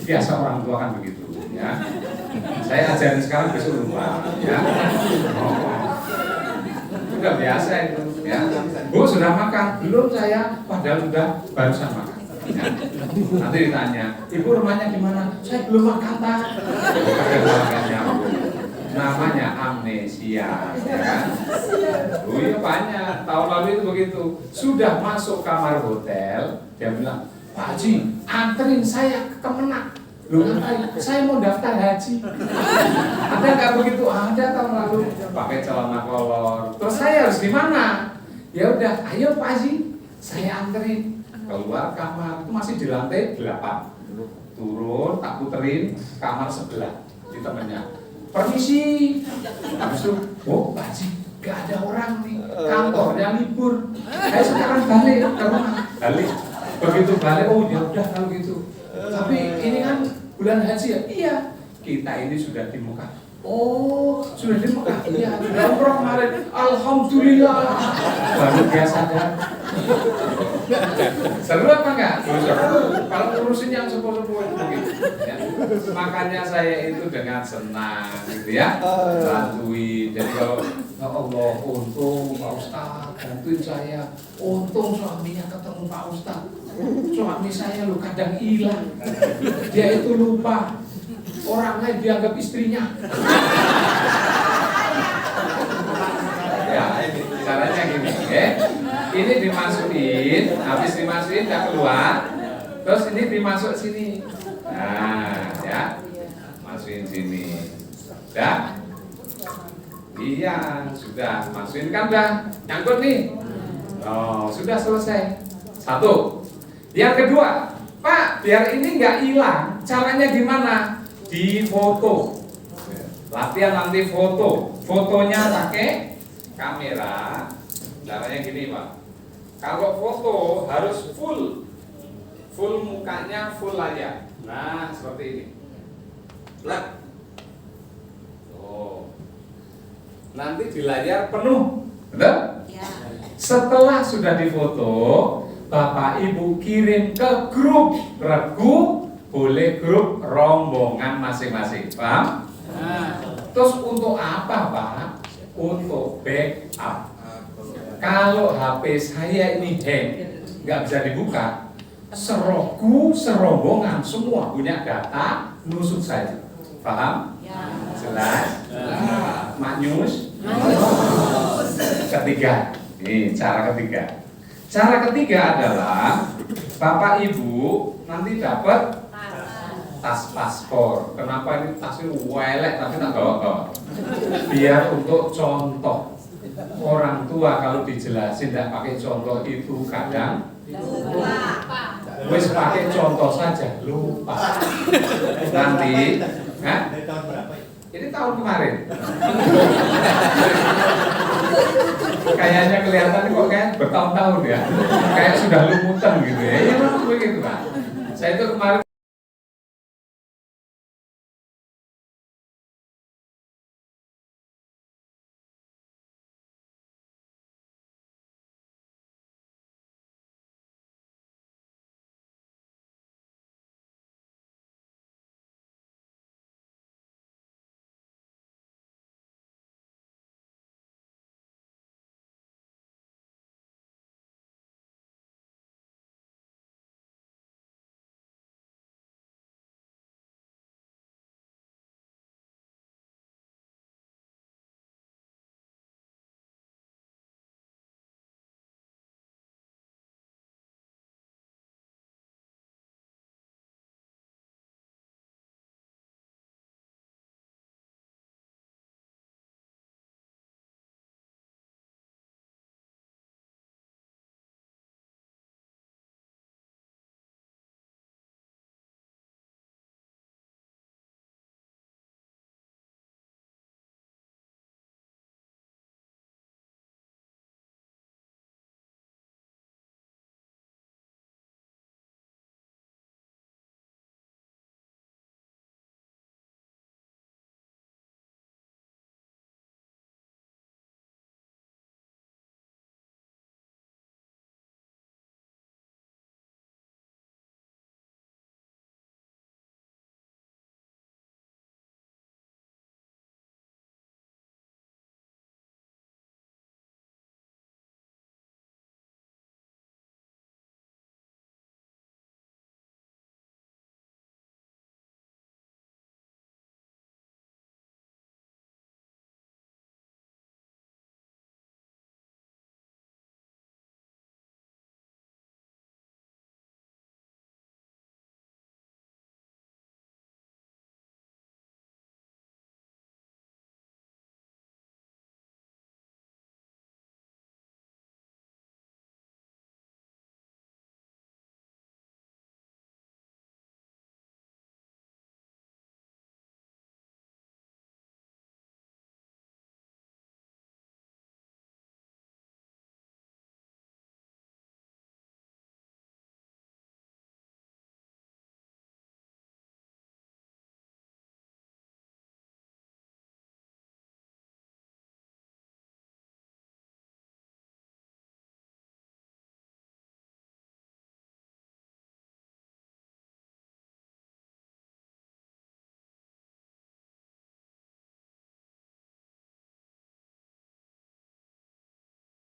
Biasa orang tua kan begitu ya. Saya ajarin sekarang besok lupa ya. Sudah biasa itu ya. Bu sudah makan? Belum saya, padahal sudah barusan makan. Ya. Nanti ditanya, ibu rumahnya di mana? Saya belum makan tak. Namanya amnesia, ya kan? Oh iya banyak. Tahun lalu itu begitu. Sudah masuk kamar hotel, dia bilang, Pak Haji, anterin saya ke Kemenak. Loh ngapain? Saya mau daftar haji. Ada nggak begitu? Ada tahun lalu. Pakai celana kolor. Terus saya harus gimana? Ya udah, ayo Pak Haji, saya anterin keluar kamar. Itu masih di lantai 8. Turun, tak puterin kamar sebelah di temennya. Permisi. Habis itu, oh Pak Haji, gak ada orang nih, kantornya libur. Saya sekarang balik ke rumah. Balik. Begitu balik, oh ya udah kalau gitu. Tapi ini kan bulan haji ya? Iya. Kita ini sudah di Mekah. Oh, sudah di Mekah? Iya. Sudah umroh kemarin. Alhamdulillah. Baru dia sadar. Seru apa enggak? Seru. Kalau ngurusin yang sepuh-sepuh itu begitu. Ya. Makanya saya itu dengan senang, gitu ya, bantuin. Jadi kalau ya Allah, untung Pak Ustadz bantuin saya. Untung suaminya ketemu Pak Ustadz. Suami saya lu kadang hilang. Dia itu lupa. Orang lain dianggap istrinya. Ya, caranya gini, ya. Ini dimasukin, habis dimasukin udah keluar, terus ini dimasuk sini. Nah, ya, masukin sini. Udah? Iya, sudah. Masukin kan udah nyangkut nih. Oh, sudah selesai. 1. Yang kedua, Pak, biar ini nggak hilang, caranya gimana? Di foto. Latihan nanti foto. Fotonya pakai kamera. Caranya gini Pak. Kalau foto harus full mukanya, full layar. Nah seperti ini. Lah. Oh. Nanti di layar penuh, betul? Ya. Setelah sudah difoto, Bapak Ibu kirim ke grup regu, boleh grup rombongan masing-masing, paham? Terus untuk apa Pak? Untuk backup. Kalau HP saya ini hang, nggak bisa dibuka, serombongan semua punya data, nusuk saja, paham? Ya. Jelas? Maknyus? Ketiga, ini cara ketiga. Cara ketiga adalah Bapak Ibu nanti dapat tas paspor. Kenapa ini tasnya welek tapi tak bawa-bawa? Biar untuk contoh. Orang tua kalau dijelasin tidak pakai contoh itu kadang wis pakai contoh saja lupa. Nanti, ini tahun kemarin. Kayaknya kelihatan kok kayak bertahun-tahun ya. Kayak sudah lumutan gitu ya. Iya memang begitu Pak. Saya itu kemarin